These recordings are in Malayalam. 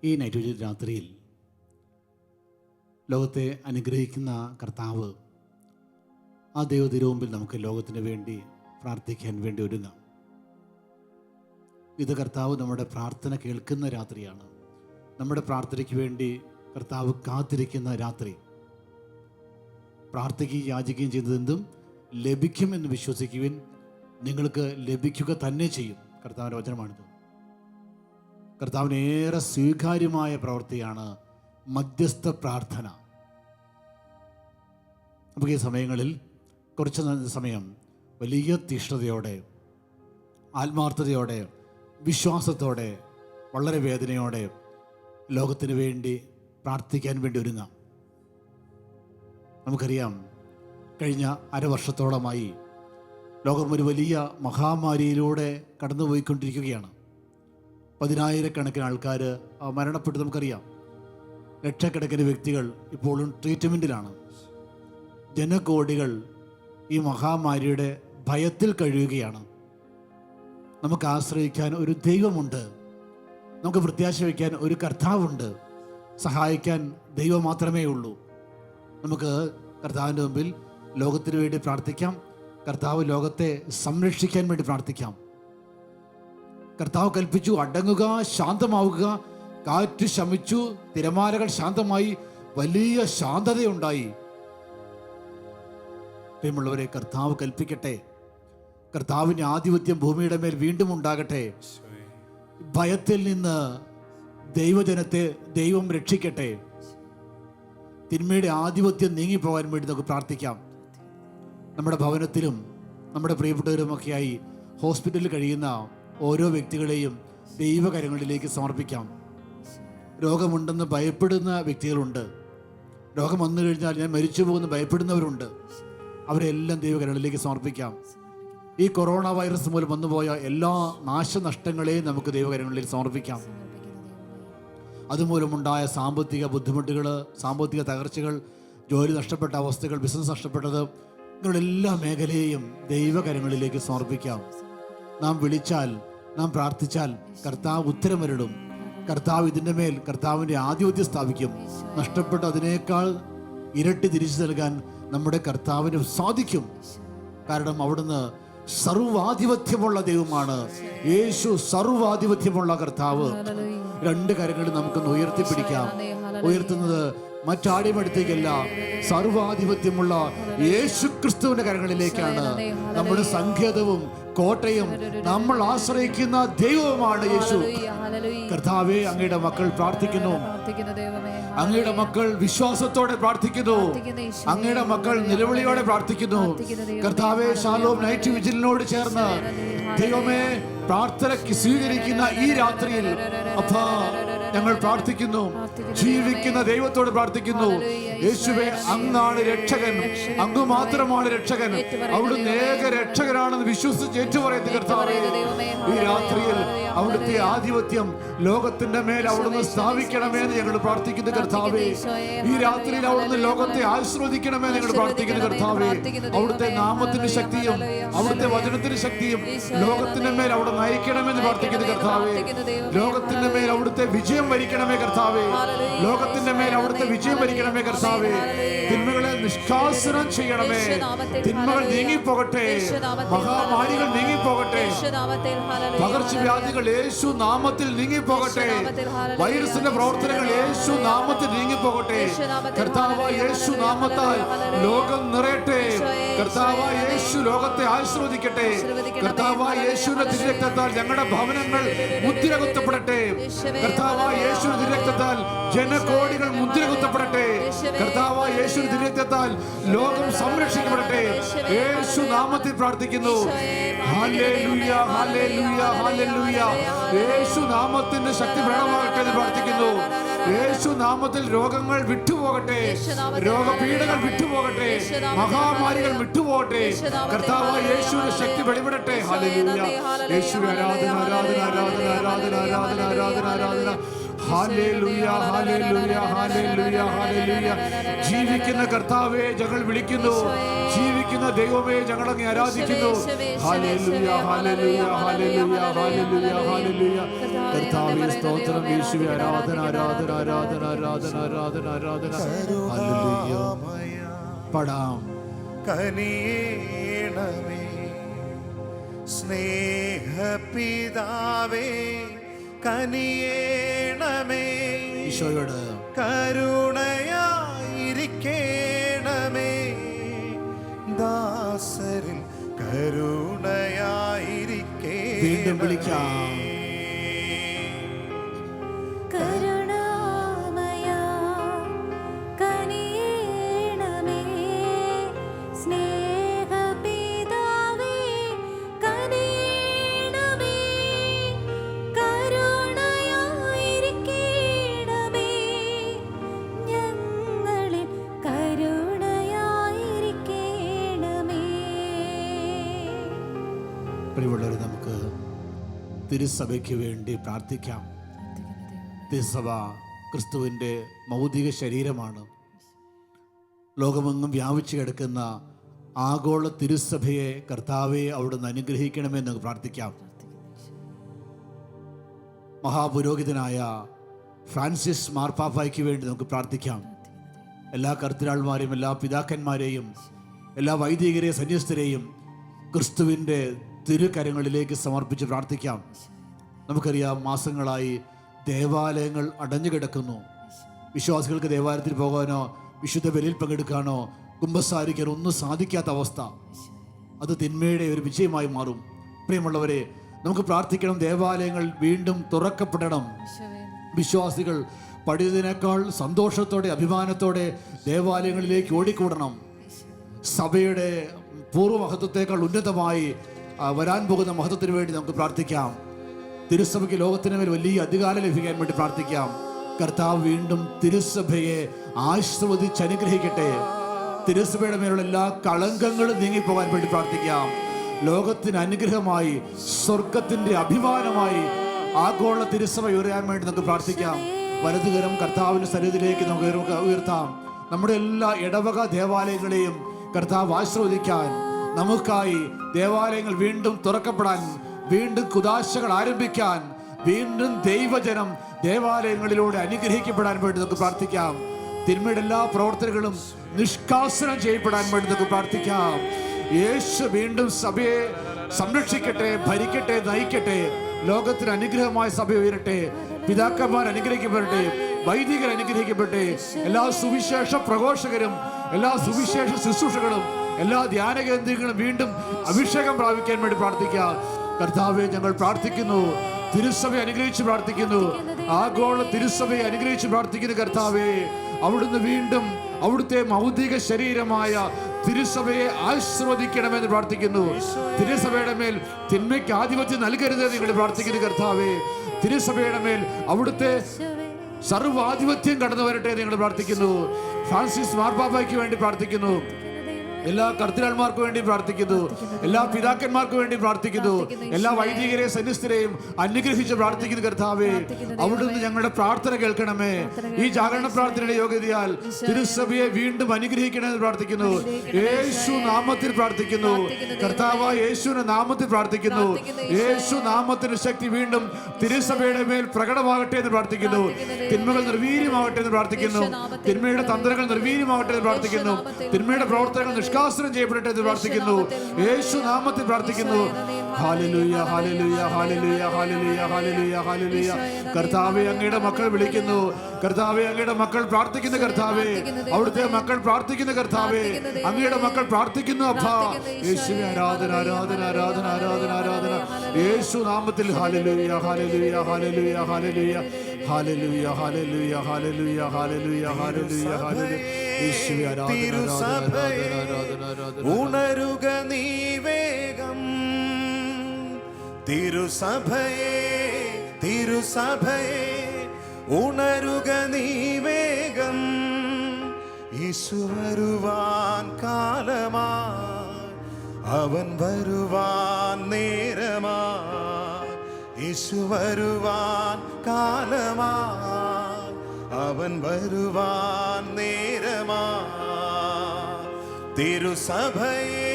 ഈ നൈറ്റ് വിജിൽ രാത്രിയിൽ ലോകത്തെ അനുഗ്രഹിക്കുന്ന കർത്താവ്, ആ ദൈവത്തിരുമുമ്പിൽ നമുക്ക് ലോകത്തിന് വേണ്ടി പ്രാർത്ഥിക്കാൻ വേണ്ടി ഒരുങ്ങാം. ഇത് കർത്താവ് നമ്മുടെ പ്രാർത്ഥന കേൾക്കുന്ന രാത്രിയാണ്. നമ്മുടെ പ്രാർത്ഥനയ്ക്ക് വേണ്ടി കർത്താവ് കാത്തിരിക്കുന്ന രാത്രി. പ്രാർത്ഥിക്കുകയും യാചിക്കുകയും ചെയ്തതെന്തും ലഭിക്കുമെന്ന് വിശ്വസിക്കുവിൻ, നിങ്ങൾക്ക് ലഭിക്കുക തന്നെ ചെയ്യും. കർത്താവിൻ്റെ വചനമാണിത്. കർത്താവിന് ഏറെ സ്വീകാര്യമായ പ്രവൃത്തിയാണ് മധ്യസ്ഥ പ്രാർത്ഥന. നമുക്ക് ഈ സമയങ്ങളിൽ കുറച്ച് സമയം വലിയ തീഷ്ണതയോടെ, ആത്മാർത്ഥതയോടെ, വിശ്വാസത്തോടെ, വളരെ വേദനയോടെ ലോകത്തിന് വേണ്ടി പ്രാർത്ഥിക്കാൻ വേണ്ടി ഒരുങ്ങാം. നമുക്കറിയാം, കഴിഞ്ഞ അരവർഷത്തോളമായി ലോകം ഒരു വലിയ മഹാമാരിയിലൂടെ കടന്നുപോയിക്കൊണ്ടിരിക്കുകയാണ്. 10,000-കണക്കിന് ആൾക്കാർ മരണപ്പെട്ട് നമുക്കറിയാം. ലക്ഷക്കണക്കിന് വ്യക്തികൾ ഇപ്പോഴും ട്രീറ്റ്മെൻറ്റിലാണ്. ജനകോടികൾ ഈ മഹാമാരിയുടെ ഭയത്തിൽ കഴിയുകയാണ്. നമുക്ക് ആശ്രയിക്കാൻ ഒരു ദൈവമുണ്ട്, നമുക്ക് പ്രത്യാശ വയ്ക്കാൻ ഒരു കർത്താവുണ്ട്, സഹായിക്കാൻ ദൈവം മാത്രമേ ഉള്ളൂ. നമുക്ക് കർത്താവിൻ്റെ മുമ്പിൽ ലോകത്തിന് വേണ്ടി പ്രാർത്ഥിക്കാം. കർത്താവ് ലോകത്തെ സംരക്ഷിക്കാൻ വേണ്ടി പ്രാർത്ഥിക്കാം. കർത്താവ് കൽപ്പിച്ചു, അടങ്ങുക, ശാന്തമാവുക. കാറ്റ് ശമിച്ചു, തിരമാലകൾ ശാന്തമായി, വലിയ ശാന്തതയുണ്ടായി. പ്രിയമുള്ളവരെ, കർത്താവ് കൽപ്പിക്കട്ടെ. കർത്താവിൻ്റെ ആധിപത്യം ഭൂമിയുടെ മേൽ വീണ്ടും ഉണ്ടാകട്ടെ. ഭയത്തിൽ നിന്ന് ദൈവജനത്തെ ദൈവം രക്ഷിക്കട്ടെ. തിന്മയുടെ ആധിപത്യം നീങ്ങിപ്പോകാൻ വേണ്ടി നമുക്ക് പ്രാർത്ഥിക്കാം. നമ്മുടെ ഭവനത്തിലും നമ്മുടെ പ്രിയപ്പെട്ടവരുമൊക്കെയായി ഹോസ്പിറ്റലിൽ കഴിയുന്ന ഓരോ വ്യക്തികളെയും ദൈവകരങ്ങളിലേക്ക് സമർപ്പിക്കാം. രോഗമുണ്ടെന്ന് ഭയപ്പെടുന്ന വ്യക്തികളുണ്ട്. രോഗം വന്നു കഴിഞ്ഞാൽ ഞാൻ മരിച്ചു പോകുന്ന ഭയപ്പെടുന്നവരുണ്ട്. അവരെല്ലാം ദൈവകരങ്ങളിലേക്ക് സമർപ്പിക്കാം. ഈ കൊറോണ വൈറസ് മൂലം വന്നുപോയ എല്ലാ നാശനഷ്ടങ്ങളെയും നമുക്ക് ദൈവകരങ്ങളിലേക്ക് സമർപ്പിക്കാം. അതുമൂലമുണ്ടായ സാമ്പത്തിക ബുദ്ധിമുട്ടുകൾ, സാമ്പത്തിക തകർച്ചകൾ, ജോലി നഷ്ടപ്പെട്ട അവസ്ഥകൾ, ബിസിനസ് നഷ്ടപ്പെട്ടത്, ഇങ്ങനെയുള്ള എല്ലാ മേഖലയെയും ദൈവകരങ്ങളിലേക്ക് സമർപ്പിക്കാം. നാം വിളിച്ചാൽ, നാം പ്രാർത്ഥിച്ചാൽ കർത്താവ് ഉത്തരമരുളും. കർത്താവ് ഇതിൻ്റെ മേൽ കർത്താവിൻ്റെ ആധിപത്യം സ്ഥാപിക്കും. നഷ്ടപ്പെട്ട അതിനേക്കാൾ ഇരട്ടി തിരിച്ചു നൽകാൻ നമ്മുടെ കർത്താവിന് സാധിക്കും. കാരണം അവിടുന്ന് സർവാധിപത്യമുള്ള ദൈവമാണ്. യേശു സർവാധിപത്യമുള്ള കർത്താവ്. രണ്ട് കരങ്ങൾ നമുക്കൊന്ന് ഉയർത്തിപ്പിടിക്കാം. ഉയർത്തുന്നത് മറ്റാരുടെയും അടുത്തേക്കല്ല, സർവാധിപത്യമുള്ള യേശു ക്രിസ്തുവിന്റെ കരങ്ങളിലേക്കാണ്. നമ്മുടെ സങ്കേതവും കോട്ടയും നമ്മൾ ആശ്രയിക്കുന്ന ദൈവവുമാണ് യേശു. കർത്താവേ, അങ്ങയുടെ മക്കൾ പ്രാർത്ഥിക്കുന്നു. അങ്ങയുടെ മക്കൾ വിശ്വാസത്തോടെ പ്രാർത്ഥിക്കുന്നു. അങ്ങയുടെ മക്കൾ നിലവിളിയോടെ പ്രാർത്ഥിക്കുന്നു. കർത്താവേ, ഷാലോം നൈറ്റ് വിജിലിനോട് ചേർന്ന് ദൈവമേ, പ്രാർത്ഥനയ്ക്ക് സ്വീകരിക്കുന്ന ഈ രാത്രിയിൽ അപ്പാ ഞങ്ങൾ പ്രാർത്ഥിക്കുന്നു. ജീവിക്കുന്ന ദൈവത്തോട് പ്രാർത്ഥിക്കുന്നു. യേശുവേ, അങ്ങാണ് രക്ഷകൻ, അങ്ങ് മാത്രമാണ് രക്ഷകൻ. അവിടുന്ന് ഏക രക്ഷകനാണെന്ന് വിശ്വസിച്ച് ഏറ്റുപറയുന്ന കർത്താവേ, ഈ രാത്രിയിൽ അവിടുത്തെ ആധിപത്യം ലോകത്തിന്റെ മേൽ അവിടുന്ന് സ്ഥാപിക്കണമെന്ന് ഞങ്ങൾ പ്രാർത്ഥിക്കുന്നു കർത്താവേ. ഈ രാത്രിയിൽ അവിടുന്ന് ലോകത്തെ ആശീർവദിക്കണമെന്ന് ഞങ്ങൾ പ്രാർത്ഥിക്കുന്നു കർത്താവേ. അവിടുത്തെ നാമത്തിന്റെ ശക്തിയും അവിടുത്തെ വചനത്തിന്റെ ശക്തിയും ലോകത്തിന്റെ മേൽ അവിടെ നയിക്കണമെന്ന് പ്രാർത്ഥിക്കുന്നു കർത്താവേ. ലോകത്തിന്റെ മേൽ അവിടുത്തെ വിജയം വരിക്കണമേ കർത്താവേ. ലോകത്തിന്റെ മേൽ അവിടുത്തെ വിജയം വരിക്കണമേ കർത്താവേ. തിന്മകളെ നിഷ്കാസനം ചെയ്യണമേ. തിന്മകൾ നീങ്ങിപ്പോകട്ടെ, മഹാമാരികൾ നീങ്ങിപ്പോകട്ടെ, പകർച്ചവ്യാധികൾ യേശു നാമത്തിൽ നീങ്ങിപ്പോകട്ടെ, വൈറസിന്റെ പ്രവർത്തനങ്ങൾ യേശു നാമത്തിൽ നീങ്ങിപ്പോകട്ടെ. കർത്താവായ യേശു നാമത്താൽ ലോകം നിറയട്ടെ. കർത്താവായ യേശു ലോകത്തെ ആശീർവദിക്കട്ടെ. കർത്താവായ യേശുവിന്റെ തിരുരക്തത്താൽ ഞങ്ങളുടെ ഭവനങ്ങൾ മുദ്രകുത്തപ്പെടട്ടെ. കർത്താവായ യേശുവിന്റെ തിരുരക്തത്താൽ ജനകോടികൾ മുദ്രകുത്തപ്പെടട്ടെ. കർത്താവായ യേശുവിന്റെ തിരുരക്തത്താൽ ലോകം സംരക്ഷിക്കപ്പെടട്ടെ. യേശു നാമത്തിൽ പ്രാർത്ഥിക്കുന്നു. ഹല്ലേലൂയ, ഹല്ലേലൂയ, ഹല്ലേലൂയ. യേശു നാമത്തിന്റെ ശക്തി പ്രകടമാകട്ടെ എന്ന് പ്രാർത്ഥിക്കുന്നു. യേശു നാമത്തിൽ രോഗങ്ങൾ വിട്ടുപോകട്ടെ, രോഗപീഠകൾ വിട്ടുപോകട്ടെ, മഹാമാരികൾ വിട്ടുപോകട്ടെ. കർത്താവായ യേശുവിന്റെ ശക്തി വെളിപ്പെടട്ടെ. ഹല്ലേലൂയ. യേശുവേ, ആരാധന, ആരാധന, ആരാധന, ആരാധന, ആരാധന, ആരാധന, ആരാധന. ഹല്ലേലൂയ, ഹല്ലേലൂയ, ഹല്ലേലൂയ, ഹല്ലേലൂയ. ജീവിക്കുന്ന കർത്താവേ ഞങ്ങൾ വിളിക്കുന്നു, ജീവിക്കുന്ന ദൈവമേ ഞങ്ങൾ അങ്ങ് ആരാധിക്കുന്നു. ഹല്ലേലൂയ, ഹല്ലേലൂയ, ഹല്ലേലൂയ, ഹല്ലേലൂയ, ഹല്ലേലൂയ. കർത്താവേ സ്തോത്രം, യേശുവേ ആരാധന, ആരാധന, ആരാധന, ആരാധന, ആരാധന, ആരാധന. ഹല്ലേലൂയ. പാടാം. കനിയേണമേ സ്നേഹപിതാവേ, കനിയേണമേ ഈശോയോട് കരുണയായിരിക്കേണമേ, ദാസരിൽ കരുണയായിരിക്കേണമേ. വീണ്ടും വിളിക്കാം. പ്രിയമുള്ളവരെ, നമുക്ക് തിരുസഭയ്ക്ക് വേണ്ടി പ്രാർത്ഥിക്കാം. തിരുസഭ ക്രിസ്തുവിൻ്റെ ഭൗതിക ശരീരമാണ്. ലോകമെങ്ങും വ്യാപിച്ചു കിടക്കുന്ന ആഗോള തിരുസഭയെ കർത്താവെ അവിടുന്ന് അനുഗ്രഹിക്കണമെന്ന് പ്രാർത്ഥിക്കാം. മഹാപുരോഹിതനായ ഫ്രാൻസിസ് മാർപ്പാപ്പായ്ക്ക് വേണ്ടി നമുക്ക് പ്രാർത്ഥിക്കാം. എല്ലാ കർദിനാൾമാരെയും, എല്ലാ പിതാക്കന്മാരെയും, എല്ലാ വൈദികരെയും, സന്യസ്തരെയും ക്രിസ്തുവിൻ്റെ തിരുകരങ്ങളിലേക്ക് സമർപ്പിച്ച് പ്രാർത്ഥിക്കാം. നമുക്കറിയാം, മാസങ്ങളായി ദേവാലയങ്ങൾ അടഞ്ഞു കിടക്കുന്നു. വിശ്വാസികൾക്ക് ദേവാലയത്തിൽ പോകാനോ വിശുദ്ധ ബലിയിൽ പങ്കെടുക്കാനോ കുമ്പസാരിക്കാനോ ഒന്നും സാധിക്കാത്ത അവസ്ഥ. അത് തിന്മയുടെ ഒരു വിജയമായി മാറും. പ്രിയമുള്ളവരെ, നമുക്ക് പ്രാർത്ഥിക്കണം, ദേവാലയങ്ങൾ വീണ്ടും തുറക്കപ്പെടണം. വിശ്വാസികൾ പടിയതിനേക്കാൾ സന്തോഷത്തോടെ, അഭിമാനത്തോടെ ദേവാലയങ്ങളിലേക്ക് ഓടിക്കൂടണം. സഭയുടെ പൂർവ്വമഹത്വത്തെക്കാൾ ഉന്നതമായി വരാൻ പോകുന്ന മഹത്വത്തിന് വേണ്ടി നമുക്ക് പ്രാർത്ഥിക്കാം. തിരുസഭയ്ക്ക് ലോകത്തിന് മേൽ വലിയ അധികാരം ലഭിക്കാൻ വേണ്ടി പ്രാർത്ഥിക്കാം. കർത്താവ് വീണ്ടും തിരുസഭയെ ആശീർവദിച്ച് അനുഗ്രഹിക്കട്ടെ. തിരുസഭയുടെ മേലുള്ള എല്ലാ കളങ്കങ്ങളും നീങ്ങിപ്പോകാൻ വേണ്ടി പ്രാർത്ഥിക്കാം. ലോകത്തിന് അനുഗ്രഹമായി, സ്വർഗത്തിന്റെ അഭിമാനമായി ആഗോള തിരുസഭ ഉയരാൻ വേണ്ടി നമുക്ക് പ്രാർത്ഥിക്കാം. വലതുകരം കർത്താവിന്റെ സന്നിധിയിലേക്ക് നമുക്ക് ഉയർത്താം. നമ്മുടെ എല്ലാ ഇടവക ദേവാലയങ്ങളെയും കർത്താവ് ആശീർവദിക്കാൻ, നമുക്കായി ദേവാലയങ്ങൾ വീണ്ടും തുറക്കപ്പെടാൻ, വീണ്ടും കുദാശകൾ ആരംഭിക്കാൻ, വീണ്ടും ദൈവജനം ദേവാലയങ്ങളിലൂടെ അനുഗ്രഹിക്കപ്പെടാൻ വേണ്ടി നമുക്ക് പ്രാർത്ഥിക്കാം. തിന്മയുടെ എല്ലാ പ്രവർത്തനങ്ങളും നിഷ്കാസനം ചെയ്യപ്പെടാൻ വേണ്ടി നമുക്ക് പ്രാർത്ഥിക്കാം. യേശു വീണ്ടും സഭയെ സംരക്ഷിക്കട്ടെ, ഭരിക്കട്ടെ, നയിക്കട്ടെ. ലോകത്തിന് അനുഗ്രഹമായ സഭ ഉയരട്ടെ. പിതാക്കന്മാർ അനുഗ്രഹിക്കപ്പെടട്ടെ, വൈദികർ അനുഗ്രഹിക്കപ്പെടട്ടെ. എല്ലാ സുവിശേഷ പ്രഘോഷകരും, എല്ലാ സുവിശേഷ ശുശ്രൂഷകളും, എല്ലാ ധ്യാന കേന്ദ്രങ്ങളും വീണ്ടും അഭിഷേകം പ്രാപിക്കാൻ വേണ്ടി പ്രാർത്ഥിക്കാം. കർത്താവെ, ഞങ്ങൾ പ്രാർത്ഥിക്കുന്നു, തിരുസഭയെ അനുഗ്രഹിച്ച് പ്രാർത്ഥിക്കുന്നു, ആഗോള തിരുസഭയെ അനുഗ്രഹിച്ച് പ്രാർത്ഥിക്കുന്നു. കർത്താവെ, അവിടുന്ന് വീണ്ടും അവിടുത്തെ ഭൗതിക ശരീരമായ തിരുസഭയെ ആശീർവദിക്കണമെന്ന് പ്രാർത്ഥിക്കുന്നു. തിരുസഭയുടെ മേൽ തിന്മയ്ക്ക് ആധിപത്യം നൽകരുത് നിങ്ങൾ പ്രാർത്ഥിക്കുന്നു. കർത്താവെ, തിരുസഭയുടെ മേൽ അവിടുത്തെ സർവ്വാധിപത്യം കടന്നു വരട്ടെ നിങ്ങൾ പ്രാർത്ഥിക്കുന്നു. ഫ്രാൻസിസ് മാർപ്പാപ്പയ്ക്ക് വേണ്ടി പ്രാർത്ഥിക്കുന്നു. എല്ലാ കർദിനാൾമാർക്ക് വേണ്ടി പ്രാർത്ഥിക്കുന്നു. എല്ലാ പിതാക്കന്മാർക്ക് വേണ്ടി പ്രാർത്ഥിക്കുന്നു. എല്ലാ വൈദികരെയും സന്യസ്തരെയും അനുഗ്രഹിച്ച് പ്രാർത്ഥിക്കുന്നു. കർത്താവേ, അവിടുന്ന് ഞങ്ങളുടെ പ്രാർത്ഥന കേൾക്കണമേ. ഈ ജാഗരണ പ്രാർത്ഥനയുടെ യോഗ്യതയാൽ തിരുസഭയെ വീണ്ടും അനുഗ്രഹിക്കണമെന്ന് പ്രാർത്ഥിക്കുന്നു. യേശു നാമത്തിൽ പ്രാർത്ഥിക്കുന്നു. കർത്താവ് യേശുവിന്റെ നാമത്തിൽ പ്രാർത്ഥിക്കുന്നു. യേശു നാമത്തിന്റെ ശക്തി വീണ്ടും തിരുസഭയുടെ മേൽ പ്രകടമാകട്ടെ എന്ന് പ്രാർത്ഥിക്കുന്നു. തിന്മകൾ നിർവീര്യമാകട്ടെ എന്ന് പ്രാർത്ഥിക്കുന്നു. തിന്മയുടെ തന്ത്രങ്ങൾ നിർവീര്യമാകട്ടെ എന്ന് പ്രാർത്ഥിക്കുന്നു. തിന്മയുടെ പ്രവർത്തനങ്ങൾ നിഷ്കാസനം ചെയ്യപ്പെടട്ടെ എന്ന് പ്രാർത്ഥിക്കുന്നു. യേശു നാമത്തിൽ പ്രാർത്ഥിക്കുന്നു. ഹല്ലേലൂയ, ഹല്ലേലൂയ, ഹല്ലേലൂയ, ഹല്ലേലൂയ, ഹല്ലേലൂയ, ഹല്ലേലൂയ. കർത്താവേ, അങ്ങയുടെ മക്കൾ വിളിക്കുന്നു. കർത്താവേ, അങ്ങയുടെ മക്കൾ പ്രാർത്ഥിക്കുന്നു. കർത്താവേ, അവിടുത്തെ മക്കൾ പ്രാർത്ഥിക്കുന്നു. കർത്താവേ, അങ്ങയുടെ മക്കൾ പ്രാർത്ഥിക്കുന്നു. അപ്പാ, യേശുവേ, ആരാധന, ആരാധന, ആരാധന, ആരാധന, ആരാധന. യേശു നാമത്തിൽ ഹല്ലേലൂയ, ഹല്ലേലൂയ, ഹല്ലേലൂയ, ഹല്ലേലൂയ, ഹല്ലേലൂയ, ഹല്ലേലൂയ, ഹല്ലേലൂയ, ഹല്ലേലൂയ, ഹല്ലേലൂയ, ഹല്ലേലൂയ. യേശുവേ, ആരാധന, ആരാധന, ആരാധന, ആരാധന. ഉണരുക നീ വേഗം, തിരുസഭയെ, തിരുസഭയെ, ഉണരുക നീ വേഗം. യേശു വരുവാൻ കാലമായി, അവൻ വരുവാൻ നേരമായി. യേശു വരുവാൻ കാലമായി, അവൻ വരുവാൻ നേരമായി. തിരുസഭയെ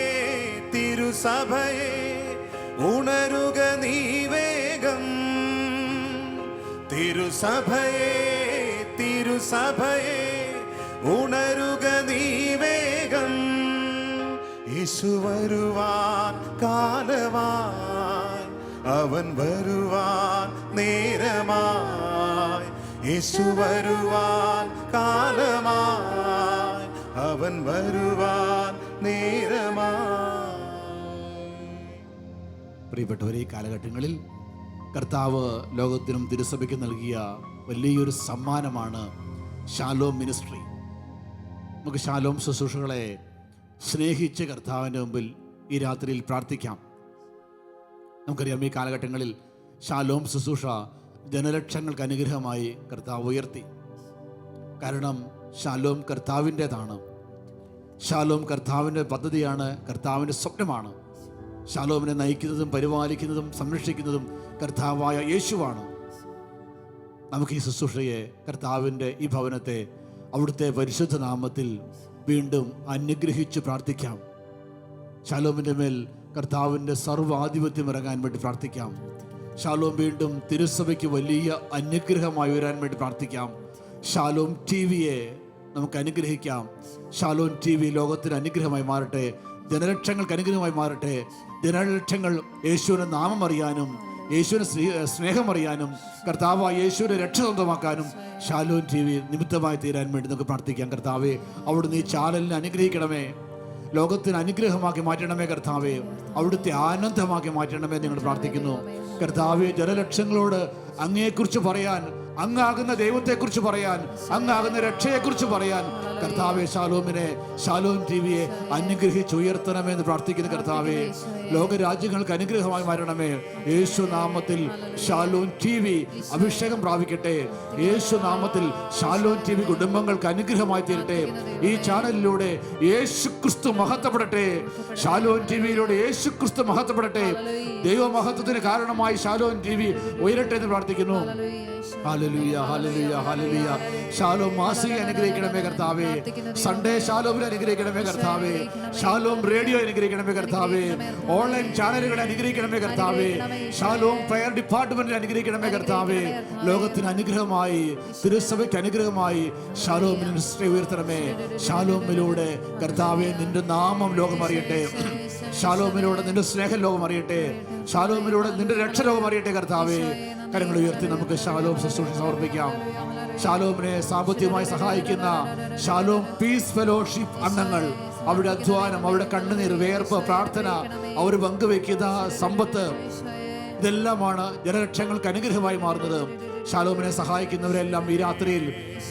തിരുസഭയെ ഉണരുക നീ വേഗം. തിരുസഭയെ തിരുസഭയെ ഉണരുക നീ വേഗം. യേശു വരുവാൻ കാലമായി, അവൻ വരുവാൻ നേരമായി. യേശു വരുവാൻ കാലമായി, അവൻ വരുവാൻ നേരമായി. പ്രിയപ്പെട്ടവരെ, ഈ കാലഘട്ടങ്ങളിൽ കർത്താവ് ലോകത്തിനും തിരുസഭയ്ക്കും നൽകിയ വലിയൊരു സമ്മാനമാണ് ഷാലോം മിനിസ്ട്രി. നമുക്ക് ഷാലോം ശുശ്രൂഷകളെ സ്നേഹിച്ച് കർത്താവിൻ്റെ മുമ്പിൽ ഈ രാത്രിയിൽ പ്രാർത്ഥിക്കാം. നമുക്കറിയാം, ഈ കാലഘട്ടങ്ങളിൽ ഷാലോം ശുശ്രൂഷ ജനലക്ഷങ്ങൾക്ക് അനുഗ്രഹമായി കർത്താവ് ഉയർത്തി. കാരണം ഷാലോം കർത്താവിൻ്റെതാണ്. ഷാലോം കർത്താവിൻ്റെ പദ്ധതിയാണ്, കർത്താവിൻ്റെ സ്വപ്നമാണ്. ഷാലോമിനെ നയിക്കുന്നതും പരിപാലിക്കുന്നതും സംരക്ഷിക്കുന്നതും കർത്താവായ യേശുവാണ്. നമുക്ക് ഈ ശുശ്രൂഷയെ, കർത്താവിൻ്റെ ഈ ഭവനത്തെ അവിടുത്തെ പരിശുദ്ധ നാമത്തിൽ വീണ്ടും അനുഗ്രഹിച്ച് പ്രാർത്ഥിക്കാം. ഷാലോമിൻ്റെ മേൽ കർത്താവിൻ്റെ സർവ്വാധിപത്യം ഇറങ്ങാൻ വേണ്ടി പ്രാർത്ഥിക്കാം. ഷാലോം വീണ്ടും തിരുസഭയ്ക്ക് വലിയ അനുഗ്രഹമായി വരാൻ വേണ്ടി പ്രാർത്ഥിക്കാം. ഷാലോം ടിവിയെ നമുക്ക് അനുഗ്രഹിക്കാം. ഷാലോം ടിവി ലോകത്തിന് അനുഗ്രഹമായി മാറട്ടെ, ജനലക്ഷങ്ങൾക്ക് അനുഗ്രഹമായി മാറട്ടെ. ജനലക്ഷങ്ങൾ യേശുവിൻ്റെ നാമം അറിയാനും യേശുവിൻ്റെ സ്നേഹം അറിയാനും കർത്താവായ യേശുവിനെ രക്ഷ സ്വന്തമാക്കാനും ഷാലോം ടിവി നിമിത്തമായി തീരാൻ വേണ്ടി നമുക്ക് പ്രാർത്ഥിക്കാം. കർത്താവേ, അവിടുന്ന് ഈ ചാനലിനെ അനുഗ്രഹിക്കണമേ, ലോകത്തിന് അനുഗ്രഹമാക്കി മാറ്റണമേ. കർത്താവേ, അവിടുത്തെ ആനന്ദമാക്കി മാറ്റണമേ നിങ്ങൾ പ്രാർത്ഥിക്കുന്നു. കർത്താവേ, ജനലക്ഷങ്ങളോട് അങ്ങയെക്കുറിച്ച് പറയാൻ, അങ്ങാകുന്ന ദൈവത്തെക്കുറിച്ച് പറയാൻ, അങ്ങാകുന്ന രക്ഷയെക്കുറിച്ച് പറയാൻ കർത്താവെ ഷാലോമിനെ, ഷാലോം ടിവിയെ അനുഗ്രഹിച്ച് ഉയർത്തണമെന്ന് പ്രാർത്ഥിക്കുന്ന കർത്താവെ, ലോകരാജ്യങ്ങൾക്ക് അനുഗ്രഹമായി മാറണമേ. യേശു നാമത്തിൽ ഷാലോം ടിവി അഭിഷേകം പ്രാപിക്കട്ടെ. യേശു നാമത്തിൽ ഷാലോം ടിവി കുടുംബങ്ങൾക്ക് അനുഗ്രഹമായി തീരട്ടെ. ഈ ചാനലിലൂടെ യേശു ക്രിസ്തു മഹത്വപ്പെടട്ടെ. ഷാലോം ടിവിയിലൂടെ യേശു ക്രിസ്തു മഹത്വപ്പെടട്ടെ. ദൈവമഹത്വത്തിന് കാരണമായി ഷാലോം ടിവി ഉയരട്ടെ എന്ന് പ്രാർത്ഥിക്കുന്നു. ഹല്ലേലൂയ, ഹല്ലേലൂയ, ഹല്ലേലൂയ. ഷാലോം മാസിക അനുഗ്രഹിക്കണമേ കർത്താവേ. സൺഡേ ഷാലോമിൽ അനുഗ്രഹിക്കണമേ കർത്താവേ. ഷാലോം റേഡിയോ അനുഗ്രഹിക്കണമേ കർത്താവേ. ഓൺലൈൻ ചാനലുകളെ അനുഗ്രഹിക്കണമേ കർത്താവേ. ഷാലോം പ്രയർ ഡിപ്പാർട്ട്മെന്റിൽ അനുഗ്രഹിക്കണമേ കർത്താവേ. ലോകത്തിന് അനുഗ്രഹമായി, തിരുസഭയ്ക്ക് അനുഗ്രഹമായി ഷാലോം മിനിസ്ട്രി ഉയർത്തണമേ. ഷാലോമിലൂടെ കർത്താവേ നിന്റെ നാമം ലോകം അറിയട്ടെ. ഷാലോമിലൂടെ നിന്റെ സ്നേഹം ലോകം അറിയട്ടെ. ഷാലോമിലൂടെ നിന്റെ രക്ഷ ലോകം അറിയട്ടെ. കർത്താവേ, കരങ്ങൾ ഉയർത്തി നമുക്ക് ഷാലോം ശുശ്രൂഷ സമർപ്പിക്കാം. ഷാലോമിനെ സാമ്പത്തികമായി സഹായിക്കുന്ന ഷാലോം പീസ് ഫെലോഷിപ്പ് അംഗങ്ങൾ, അവരുടെ അധ്വാനം, അവരുടെ കണ്ണുനീർ, വേർപ്പ്, പ്രാർത്ഥന, അവർ പങ്കുവെക്കുന്ന സമ്പത്ത്, ഇതെല്ലാമാണ് ജനലക്ഷങ്ങൾക്ക് അനുഗ്രഹമായി മാറുന്നത്. ഷാലോമിനെ സഹായിക്കുന്നവരെല്ലാം ഈ രാത്രിയിൽ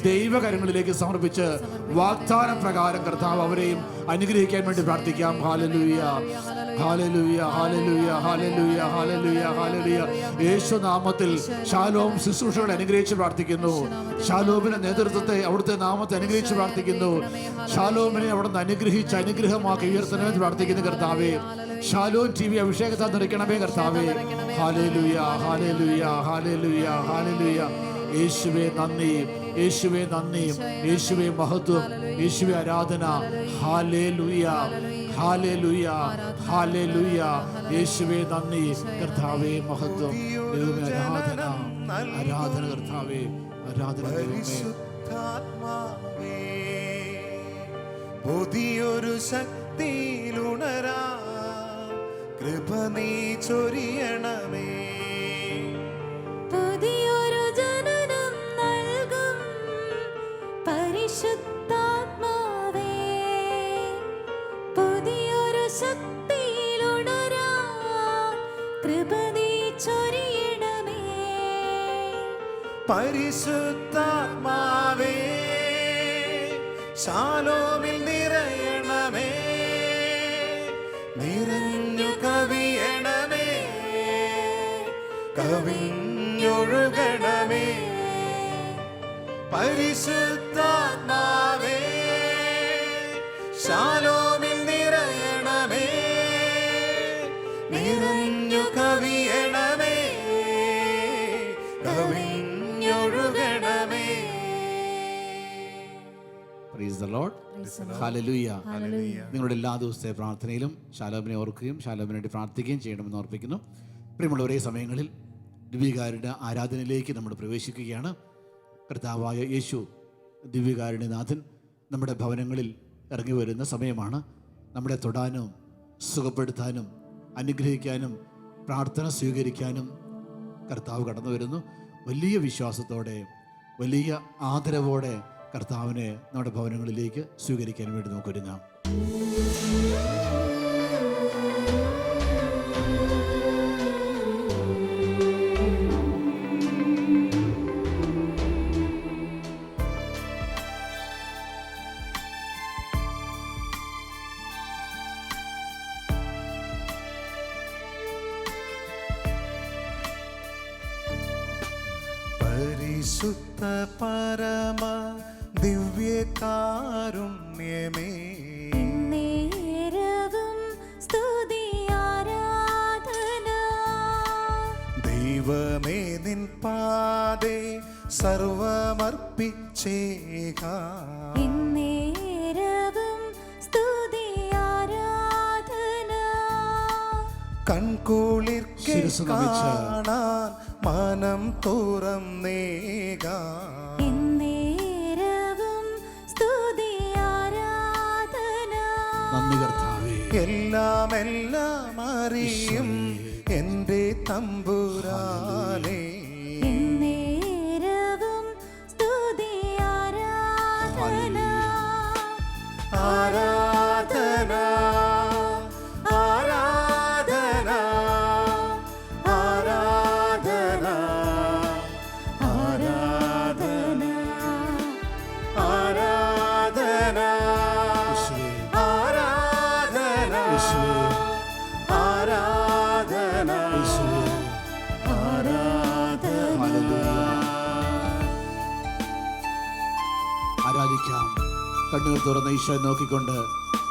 ദൈവകരങ്ങളിലേക്ക് സമർപ്പിച്ച് വാഗ്ദാന പ്രകാരം കർത്താവ് അവരെയും അനുഗ്രഹിക്കാൻ വേണ്ടി പ്രാർത്ഥിക്കാം. ഹല്ലേലൂയ, ഹല്ലേലൂയ, ഹല്ലേലൂയ, ഹല്ലേലൂയ, ഹല്ലേലൂയ, ഹല്ലേലൂയ. യേശു നാമത്തിൽ ഷാലോം ശുശ്രൂഷകളെ അനുഗ്രഹിച്ച് പ്രാർത്ഥിക്കുന്നു. ഷാലോമിന്റെ നേതൃത്വത്തെ, അവിടുത്തെ നാമത്തെ അനുഗ്രഹിച്ച് പ്രാർത്ഥിക്കുന്നു. ഷാലോമിനെ അവിടുന്ന് അനുഗ്രഹിച്ച് അനുഗ്രഹമാക്കി ഉയർത്തണമെന്ന് പ്രാർത്ഥിക്കുന്നു കർത്താവേ. ഷാലോം ടിവി അഭിഷേകത്താൽ നിറയ്ക്കണമേ കർത്താവേ. ഹല്ലേലൂയ, ഹല്ലേലൂയ, ഹല്ലേലൂയ, ഹല്ലേലൂയ. യേശുവേ നന്ദി, യേശുവേ നന്ദി, യേശുവേ മഹത്വം, യേശുവേ ആരാധന. ഹല്ലേലൂയ, ഹല്ലേലൂയ, ഹല്ലേലൂയ. യേശുവേ നന്ദി, കർത്താവേ മഹത്വം, ദൈവമേ ആരാധന, ആരാധന കർത്താവേ, ആരാധന ദൈവമേ. പുതിയൊരു ശക്തിയിലുണരാ കൃപ നീ ചൊരിയണമേ. പുതിയൊരു ജനനം നൽകും പരിശുദ്ധാത്മാവേ, പുതിയൊരു ശക്തിയിലുണരാൻ കൃപ നീ ചൊരിയണമേ. പരിശുദ്ധാത്മാവേ, ഷാലോമിൽ നിറയണമേ, നിറഞ്ഞു കവിയണമേ, കവിഞ്ഞൊഴുകണമേ. പരിശുദ്ധാത്മാവേ, ഷാലോമിൽ നിറയണമേ, നിറഞ്ഞു കവിയണമേ, പ്രൈസ് ദ ലോർഡ്. ഹല്ലേലൂയ. നിങ്ങളുടെ എല്ലാ ദിവസത്തെ പ്രാർത്ഥനയിലും ശാലോമിനെ ഓർക്കുകയും ശാലോമിന് വേണ്ടി പ്രാർത്ഥിക്കുകയും ചെയ്യണമെന്ന് ഓർപ്പിക്കുന്നു. പ്രിയമുള്ളവരെ, സമയങ്ങളിൽ ദിവ്യകാരുടെ ആരാധനയിലേക്ക് നമ്മൾ പ്രവേശിക്കുകയാണ്. കർത്താവായ യേശു ദിവ്യകാരുണ്യനാഥൻ നമ്മുടെ ഭവനങ്ങളിൽ ഇറങ്ങി വരുന്ന സമയമാണ്. നമ്മളെ തൊടാനും സുഖപ്പെടുത്താനും അനുഗ്രഹിക്കാനും പ്രാർത്ഥന സ്വീകരിക്കാനും കർത്താവ് കടന്നു വരുന്നു. വലിയ വിശ്വാസത്തോടെ വലിയ ആദരവോടെ കർത്താവിനെ നമ്മുടെ ഭവനങ്ങളിലേക്ക് സ്വീകരിക്കാൻ വേണ്ടി നമുക്ക് ഒരുങ്ങാം. പരിശുദ്ധ പരമ ദിവ്യകാരുണ്യമേ, നേരവും സ്തുതി ആരാധന. ദൈവമേ നിൻ പാദേ സർവമർപ്പിച്ചേകാം. നേരവും സ്തുതി ആരാധന. കൺകുളിർക്കെ ശിരസ്സ് നമിച്ച് കാണാൻ മനം തുറന്നേകാം. നേരവും സ്തുതി ആരാധന. നന്ദി കർത്താവേ. എല്ലാം അറിയും എൻ്റെ തമ്പുരാനേ. നേരവും സ്തുതി ആരാധന. ആരാധന ആരാധന ആരാധന ആരാധന ആരാധന യേശുവേ, ആരാധന യേശുവേ, ആരാധന യേശുവേ. ഹല്ലേലൂയ. ആരാധിക്കാം. കണ്ണുകൾ തുറന്ന് ഈശോയെ നോക്കിക്കൊണ്ട്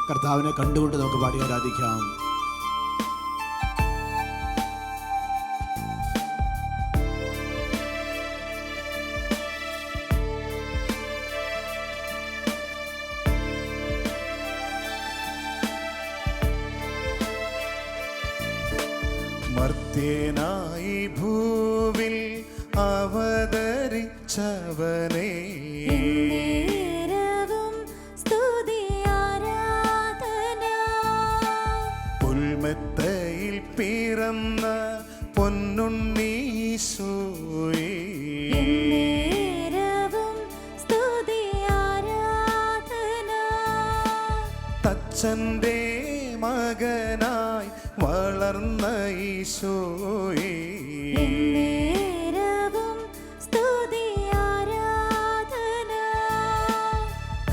കർത്താവിനെ കണ്ടുകൊണ്ട് നമുക്ക് പാടി ആരാധിക്കാം. മർത്യനായി ഭൂവിൽ അവതരിച്ചവനേ. നേരവും സ്തുതി ആരാധന. പുൽമെത്തയിൽ പിറന്ന പൊന്നുണ്ണീശോയേ. നേരവും സ്തുതി ആരാധന. തച്ചൻ്റെ മകനായി വളർന്ന ഈശോയേ. നേരവും സ്തുതി ആരാധന.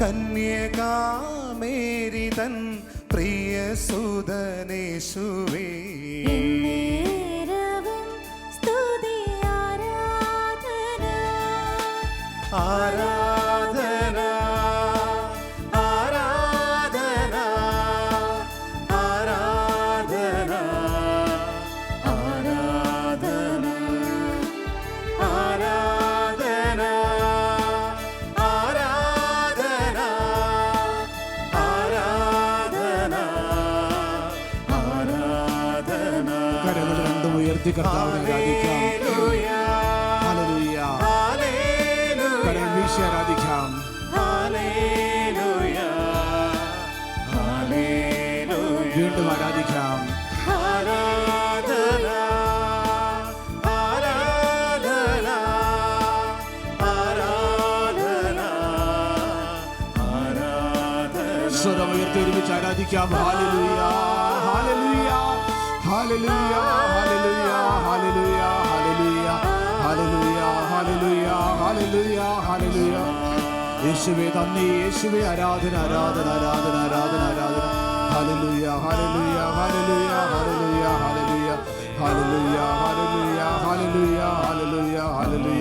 കന്യകാമേരി തൻ പ്രിയ സുതനേശുവേ. നേരവും സ്തുതി ആരാധന. ആരാധന ആരാധന ആരാധന ആരാധന ആരാധന ആരാധന ആരാധന ആരാധന. കരങ്ങൾ രണ്ടും ഉയർത്തി കർത്താവിനെ ആരാധിക്കാം. ഹല്ലേലൂയ. കരങ്ങൾ വീശി ആരാധിക്കാം. വീണ്ടും ആരാധിക്കാം. ആരാധന ആരാധന ആരാധന ആരാധന. സ്വരം ഉയർത്തി ഒരുമിച്ച് ആരാധിക്കാം. ഹല്ലേലൂയ, ഹല്ലേലൂയ, ഹല്ലേലൂയ, ഹല്ലേലൂയ, ഹല്ലേലൂയ, ഹല്ലേലൂയ, ഹല്ലേലൂയ, ഹല്ലേലൂയ, ഹല്ലേലൂയ, ഹല്ലേലൂയ. യേശുവേ നന്ദി, യേശുവേ ആരാധന, ആരാധന, ആരാധന, ആരാധന, ആരാധന. ഹല്ലേലൂയ, ഹല്ലേലൂയ, ഹല്ലേലൂയ, ഹല്ലേലൂയ, ഹല്ലേലൂയ, ഹല്ലേലൂയ, ഹല്ലേലൂയ, ഹല്ലേലൂയ, ഹല്ലേലൂയ, ഹല്ലേലൂയ,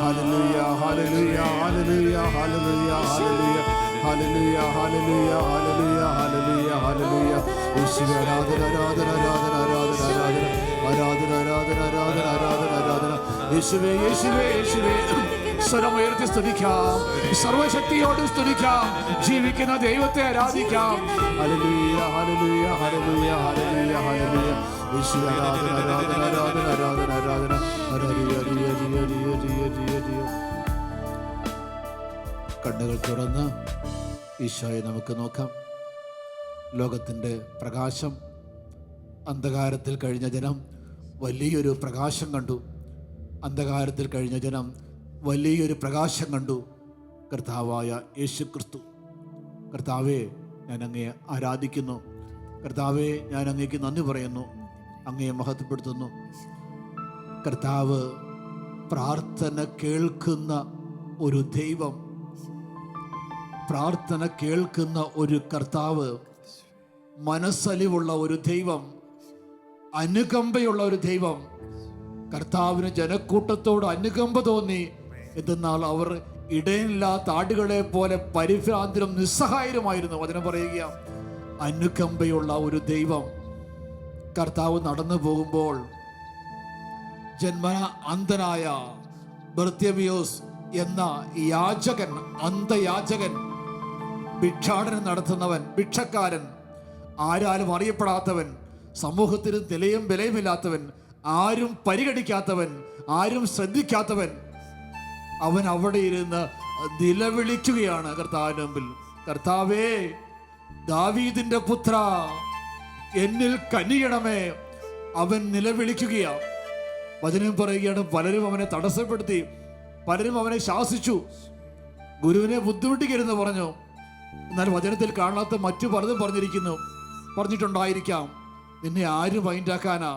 ഹല്ലേലൂയ, ഹല്ലേലൂയ, ഹല്ലേലൂയ, ഹല്ലേലൂയ, ഹല്ലേലൂയ, ഹല്ലേലൂയ, ഹല്ലേലൂയ, ഹല്ലേലൂയ, ഹല്ലേലൂയ, ഹല്ലേലൂയ. യേശുവേ ആരാധന, ആരാധന, ആരാധന, ആരാധന, ആരാധന, ആരാധന, ആരാധന, ആരാധന, ആരാധന, ആരാധന. യേശുവേ, യേശുവേ, യേശുവേ. സ്വരം ഉയർത്തി സ്തുതിക്കാം, സർവശക്തിയോട് സ്തുതിക്കാം, ജീവിക്കുന്ന ദൈവത്തെ ആരാധിക്കാം. ഹല്ലേലൂയ ഹല്ലേലൂയ ഹല്ലേലൂയ ഹല്ലേലൂയ ഹല്ലേലൂയ. യേശുവേ ആരാധന ആരാധന ആരാധന ആരാധന ആരാധന. ഹല്ലേലൂയ ഹല്ലേലൂയ ഹല്ലേലൂയ ഹല്ലേലൂയ. കണ്ണുകൾ തുറന്ന് ഈശോയെ നമുക്ക് നോക്കാം. ലോകത്തിൻ്റെ പ്രകാശം, അന്ധകാരത്തിൽ കഴിഞ്ഞ ജനം വലിയൊരു പ്രകാശം കണ്ടു. അന്ധകാരത്തിൽ കഴിഞ്ഞ ജനം വലിയൊരു പ്രകാശം കണ്ടു. കർത്താവായ യേശു ക്രിസ്തു. കർത്താവേ, ഞാൻ അങ്ങയെ ആരാധിക്കുന്നു. കർത്താവേ, ഞാൻ അങ്ങേക്ക് നന്ദി പറയുന്നു, അങ്ങയെ മഹത്വപ്പെടുത്തുന്നു. കർത്താവ് പ്രാർത്ഥന കേൾക്കുന്ന ഒരു ദൈവം, പ്രാർത്ഥന കേൾക്കുന്ന ഒരു കർത്താവ്, മനസ്സലിവുള്ള ഒരു ദൈവം, അനുകമ്പയുള്ള ഒരു ദൈവം. കർത്താവിന് ജനക്കൂട്ടത്തോട് അനുകമ്പ തോന്നി. എന്തെന്നാൽ അവർ ഇടയില്ലാത്ത ആടുകളെ പോലെ പരിഭ്രാന്തരും നിസ്സഹായരുമായിരുന്നു. വചനം പറയുക, അനുകമ്പയുള്ള ഒരു ദൈവം. കർത്താവ് നടന്നു പോകുമ്പോൾ ജന്മന അന്ധനായ ബർത്തിമേയോസ് എന്ന യാചകൻ, അന്ധയാചകൻ, ഭിക്ഷാടനം നടത്തുന്നവൻ, ഭിക്ഷക്കാരൻ, ആരാലും അറിയപ്പെടാത്തവൻ, സമൂഹത്തിന് നിലയും വിലയുമില്ലാത്തവൻ, ആരും പരിഗണിക്കാത്തവൻ, ആരും ശ്രദ്ധിക്കാത്തവൻ, അവൻ അവിടെ ഇരുന്ന് നിലവിളിക്കുകയാണ് കർത്താവിന്റെ മുമ്പിൽ. കർത്താവേ, ദാവീദിന്റെ പുത്ര, എന്നിൽ കനിയണമേ. അവൻ നിലവിളിക്കുകയാണ്. വചനം പറയുകയാണ്, പലരും അവനെ തടസ്സപ്പെടുത്തി, പലരും അവനെ ശാസിച്ചു, ഗുരുവിനെ ബുദ്ധിമുട്ടിക്കരുതെന്ന് പറഞ്ഞു. എന്നാൽ വചനത്തിൽ കാണാത്ത മറ്റു പലതും പറഞ്ഞിട്ടുണ്ടായിരിക്കാം. നിന്നെ ആര് മൈൻഡാക്കാനാ?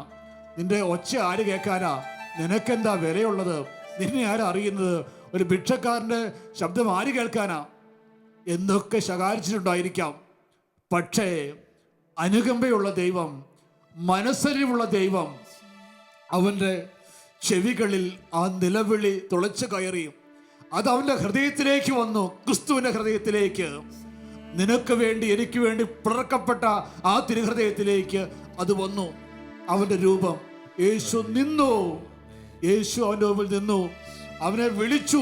നിന്റെ ഒച്ച ആര് കേൾക്കാനാ? നിനക്കെന്താ വിലയുള്ളത്? നിന്നെ ആരറിയുന്നത്? ഒരു ഭിക്ഷക്കാരൻ്റെ ശബ്ദം ആര് കേൾക്കാനാ എന്നൊക്കെ ശകാരിച്ചിട്ടുണ്ടായിരിക്കാം. പക്ഷേ അനുകമ്പയുള്ള ദൈവം, മനസ്സലിവുള്ള ദൈവം, അവൻ്റെ ചെവികളിൽ ആ നിലവിളി തുളച്ചു കയറി. അത് അവൻ്റെ ഹൃദയത്തിലേക്ക് വന്നു, ക്രിസ്തുവിൻ്റെ ഹൃദയത്തിലേക്ക്. നിനക്ക് വേണ്ടി, എനിക്ക് വേണ്ടി പിളർക്കപ്പെട്ട ആ തിരുഹൃദയത്തിലേക്ക് അത് വന്നു. അവൻ്റെ രൂപം. യേശു നിന്നു, യേശു അവൻ്റെ മുമ്പിൽ നിന്നു. അവനെ വിളിച്ചു,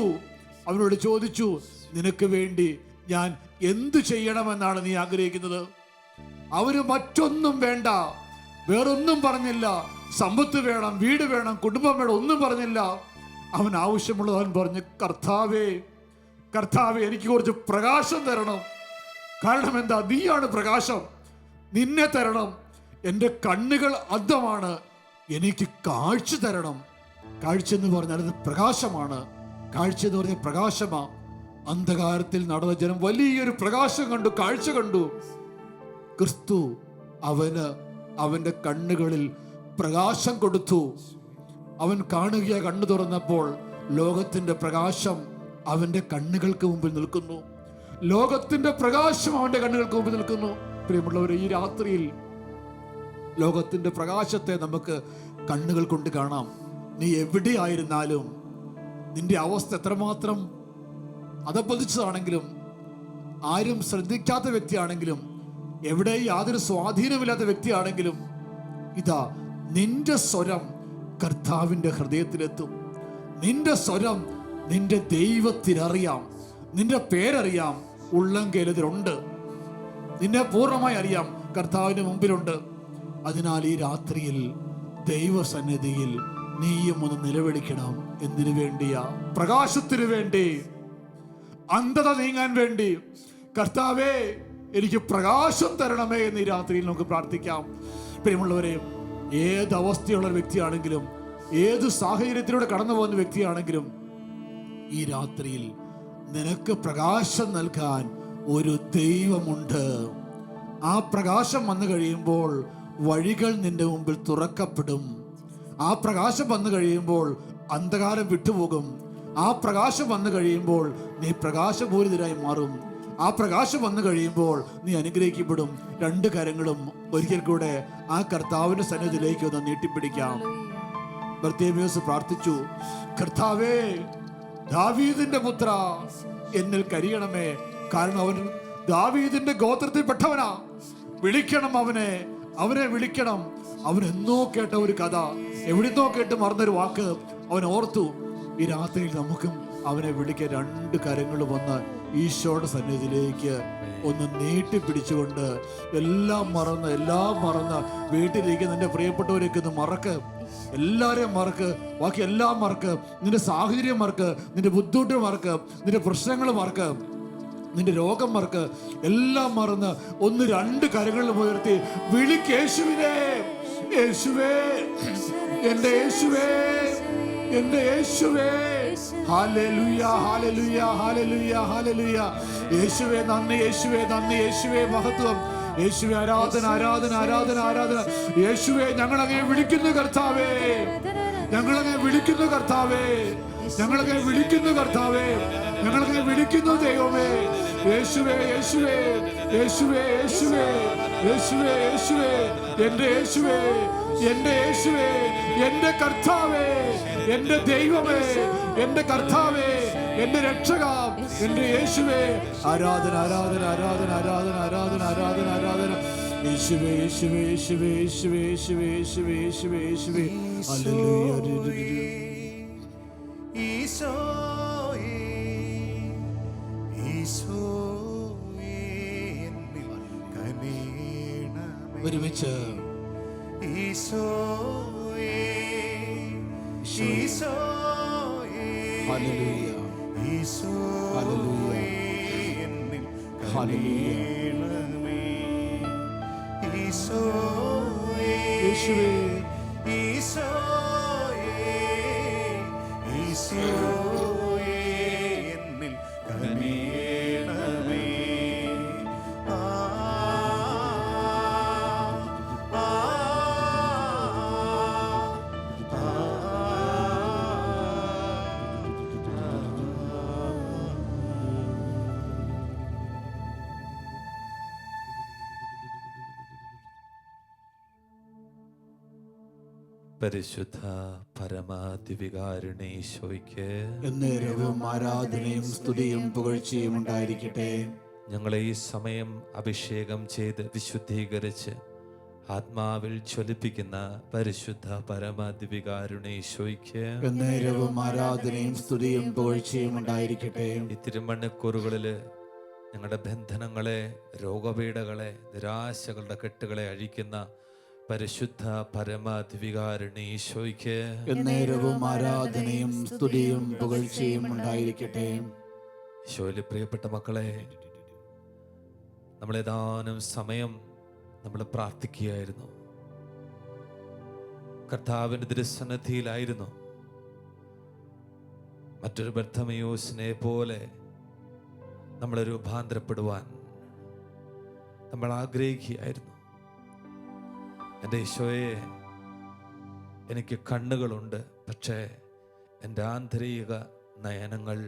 അവനോട് ചോദിച്ചു, നിനക്ക് വേണ്ടി ഞാൻ എന്തു ചെയ്യണമെന്നാണ് നീ ആഗ്രഹിക്കുന്നത്? അവന് മറ്റൊന്നും വേണ്ട, വേറൊന്നും പറഞ്ഞില്ല. സമ്പത്ത് വേണം, വീട് വേണം, കുടുംബം വേണം, ഒന്നും പറഞ്ഞില്ല. അവൻ ആവശ്യമുള്ളത് അവൻ പറഞ്ഞു, കർത്താവേ, കർത്താവേ, എനിക്ക് കുറച്ച് പ്രകാശം തരണം. കാരണം എന്താ? നീയാണ് പ്രകാശം, നിന്നെ തരണം. എൻ്റെ കണ്ണുകൾ അന്ധമാണ്, എനിക്ക് കാഴ്ച തരണം. കാഴ്ച എന്ന് പറഞ്ഞാൽ അത് പ്രകാശമാണ്. കാഴ്ച എന്ന് പറഞ്ഞാൽ പ്രകാശമാണ്. അന്ധകാരത്തിൽ നടന്ന ജനം വലിയൊരു പ്രകാശം കണ്ടു, കാഴ്ച കണ്ടു. ക്രിസ്തു അവൻ്റെ കണ്ണുകളിൽ പ്രകാശം കൊടുത്തു. അവൻ കാണുക, കണ്ണു തുറന്നപ്പോൾ ലോകത്തിന്റെ പ്രകാശം അവൻ്റെ കണ്ണുകൾക്ക് മുമ്പിൽ നിൽക്കുന്നു. ലോകത്തിന്റെ പ്രകാശം അവൻ്റെ കണ്ണുകൾക്ക് മുമ്പിൽ നിൽക്കുന്നു. പ്രിയമുള്ളവരെ, ഈ രാത്രിയിൽ ലോകത്തിന്റെ പ്രകാശത്തെ നമുക്ക് കണ്ണുകൾ കൊണ്ട് കാണാം. നീ എവിടെയായിരുന്നാലും, നിന്റെ അവസ്ഥ എത്രമാത്രം അധപ്പതിച്ചതാണെങ്കിലും, ആരും ശ്രദ്ധിക്കാത്ത വ്യക്തിയാണെങ്കിലും, എവിടെ യാതൊരു സ്വാധീനമില്ലാത്ത വ്യക്തിയാണെങ്കിലും, ഇതാ നിന്റെ സ്വരം കർത്താവിൻ്റെ ഹൃദയത്തിലെത്തും. നിന്റെ സ്വരം നിന്റെ ദൈവത്തിനറിയാം, നിന്റെ പേരറിയാം, ഉള്ളംകേലതിലുണ്ട്. നിന്നെ പൂർണ്ണമായി അറിയാം, കർത്താവിന് മുമ്പിലുണ്ട്. അതിനാൽ ഈ രാത്രിയിൽ ദൈവസന്നിധിയിൽ നീയും ഒന്ന് നിലവിളിക്കണം. എന്തിനു വേണ്ടിയാ? പ്രകാശത്തിനു വേണ്ടി, അന്ധത നീങ്ങാൻ വേണ്ടി. കർത്താവേ, എനിക്ക് പ്രകാശം തരണമേ എന്ന് ഈ രാത്രിയിൽ നമുക്ക് പ്രാർത്ഥിക്കാം. പ്രിയമുള്ളവരെ, ഏത് അവസ്ഥയുള്ള വ്യക്തിയാണെങ്കിലും, ഏത് സാഹചര്യത്തിലൂടെ കടന്നു പോകുന്ന വ്യക്തിയാണെങ്കിലും, ഈ രാത്രിയിൽ നിനക്ക് പ്രകാശം നൽകാൻ ഒരു ദൈവമുണ്ട്. ആ പ്രകാശം വന്നു കഴിയുമ്പോൾ വഴികൾ നിന്റെ മുമ്പിൽ തുറക്കപ്പെടും. ആ പ്രകാശം വന്നു കഴിയുമ്പോൾ അന്ധകാരം വിട്ടുപോകും. ആ പ്രകാശം വന്നു കഴിയുമ്പോൾ നീ പ്രകാശപൂരിതരായി മാറും. ആ പ്രകാശം വന്നു കഴിയുമ്പോൾ നീ അനുഗ്രഹിക്കപ്പെടും. രണ്ട് കരങ്ങളും ഒരിക്കൽ കൂടെ ആ കർത്താവിന്റെ സന്നിധിയിലേക്ക് ഒന്ന് നീട്ടിപ്പിടിക്കാം. ബർത്തിമേയോസ് പ്രാർത്ഥിച്ചു, കർത്താവേ, ദാവീദിന്റെ പുത്ര, എന്നിൽ കനിയണമേ. കാരണം അവൻ ദാവീദിന്റെ ഗോത്രത്തിൽപ്പെട്ടവനാ. വിളിക്കണം അവനെ വിളിക്കണം. അവൻ എന്നോ കേട്ട ഒരു കഥ, എവിടുന്നോ കേട്ട് മറന്നൊരു വാക്ക് അവൻ ഓർത്തു. ഈ രാത്രിയിൽ നമുക്കും അവനെ വിളിക്കാൻ രണ്ട് കരങ്ങളും വന്ന് ഈശോയുടെ സന്നിധിയിലേക്ക് ഒന്ന് നീട്ടി പിടിച്ചുകൊണ്ട് എല്ലാം മറന്ന് വീട്ടിലേക്ക് നിന്റെ പ്രിയപ്പെട്ടവരൊക്കെ ഒന്ന് മറക്ക്, എല്ലാവരെയും മറക്ക്, ബാക്കി എല്ലാം മറക്ക്, നിന്റെ സാഹചര്യം മറക്ക്, നിന്റെ ബുദ്ധിമുട്ട് മറക്ക്, നിന്റെ പ്രശ്നങ്ങൾ മറക്ക്, നിന്റെ രോഗം മറക്ക്, എല്ലാം മറന്ന് ഒന്ന് രണ്ട് കരങ്ങളിൽ ഉയർത്തി വിളിക്ക് യേശുവിനെ. യേശുവേ, എൻ്റെ യേശുവേ, എൻ്റെ യേശുവേ. ഹല്ലേലൂയ, ഹല്ലേലൂയ, ഹല്ലേലൂയ, ഹല്ലേലൂയ. യേശുവേ നന്ദി, യേശുവേ നന്ദി, യേശുവേ മഹത്വം, യേശുവേ ആരാധന, ആരാധന, ആരാധന, ആരാധന. യേശുവേ ഞങ്ങളങ്ങേ വിളിക്കുന്നു കർത്താവേ, ഞങ്ങളങ്ങേ വിളിക്കുന്നു കർത്താവേ, ഞങ്ങളങ്ങേ വിളിക്കുന്നു കർത്താവേ, ഞങ്ങളങ്ങേ വിളിക്കുന്നു ദൈവമേ. യേശുവേ, യേശുവേ, യേശുവേ, യേശുവേ, യേശുവേ, യേശുവേ, എൻ്റെ യേശുവേ, എൻ്റെ യേശുവേ, എൻ്റെ കർത്താവേ, എൻ്റെ ദൈവമേ, എൻ്റെ കർത്താവേ, എൻ്റെ രക്ഷക, എൻ്റെ യേശുവേ. ആരാധന, ആരാധന, ആരാധന, ആരാധന, ആരാധന, ആരാധന, ആരാധന. യേശുവേ, യേശുവേ, യേശുവേ, യേശുവേ, യേശുവേ, യേശുവേ, യേശുവേ, യേശുവേ. ഹല്ലേലൂയ. ഈശോയേ, ഈശോയേ, എന്നിൽ കനിയണമേ. ഒരുമിച്ച് ഈശോയേ, ഈശോയേ, ഹല്ലേലൂയ, ഈശോയേ, എന്നിൽ കനിയണമേ. ഈശോയേ, യേശുവേ, ഈശോയേ, ഈശോയേ, എന്നിൽ കനിയണമേ. ആ, ആ, ആ, പരിശുദ്ധ പരമാധിവികാരുണേ ഈശോയ്ക്ക് എന്നേരവും ആരാധനയും സ്തുതിയും പുകഴ്ചയും ഉണ്ടായിരിക്കട്ടെ. ഞങ്ങളെ ഈ സമയം അഭിഷേകം ചെയ്ത് വിശുദ്ധീകരിച്ച് ആത്മാവിൽ ജ്വലിപ്പിക്കുന്ന പരിശുദ്ധ പരമാധിവികാരുണേ ഈശോയ്ക്ക് എന്നേരവും ആരാധനയും സ്തുതിയും പുകഴ്ചയും ഉണ്ടായിരിക്കട്ടെ. ഈ തിരുമണിക്കൂറുകളില് ഞങ്ങളുടെ ബന്ധനങ്ങളെ, രോഗപീഠകളെ, നിരാശകളുടെ കെട്ടുകളെ അഴിക്കുന്ന പരിശുദ്ധ പരമാധിവികാരുണേ ഈശോയ്ക്ക് എന്നേരവും ആരാധനയും സ്തുതിയും പുകഴ്ചയും ഉണ്ടായിരിക്കട്ടെ. ഈശോയിൽ പ്രിയപ്പെട്ട മക്കളെ, നമ്മളേതാനും സമയം നമ്മൾ പ്രാർത്ഥിക്കുകയായിരുന്നു, കർത്താവിൻ്റെ തിരുസന്നിധിയിലായിരുന്നു. മറ്റൊരു ബർത്തമയോസിനെ പോലെ നമ്മൾ രൂപാന്തരപ്പെടുവാൻ നമ്മൾ ആഗ്രഹിക്കുകയായിരുന്നു. എൻ്റെ ഈശോയെ, എനിക്ക് കണ്ണുകളുണ്ട്, പക്ഷേ എൻ്റെ ആന്തരിക നയനങ്ങൾ,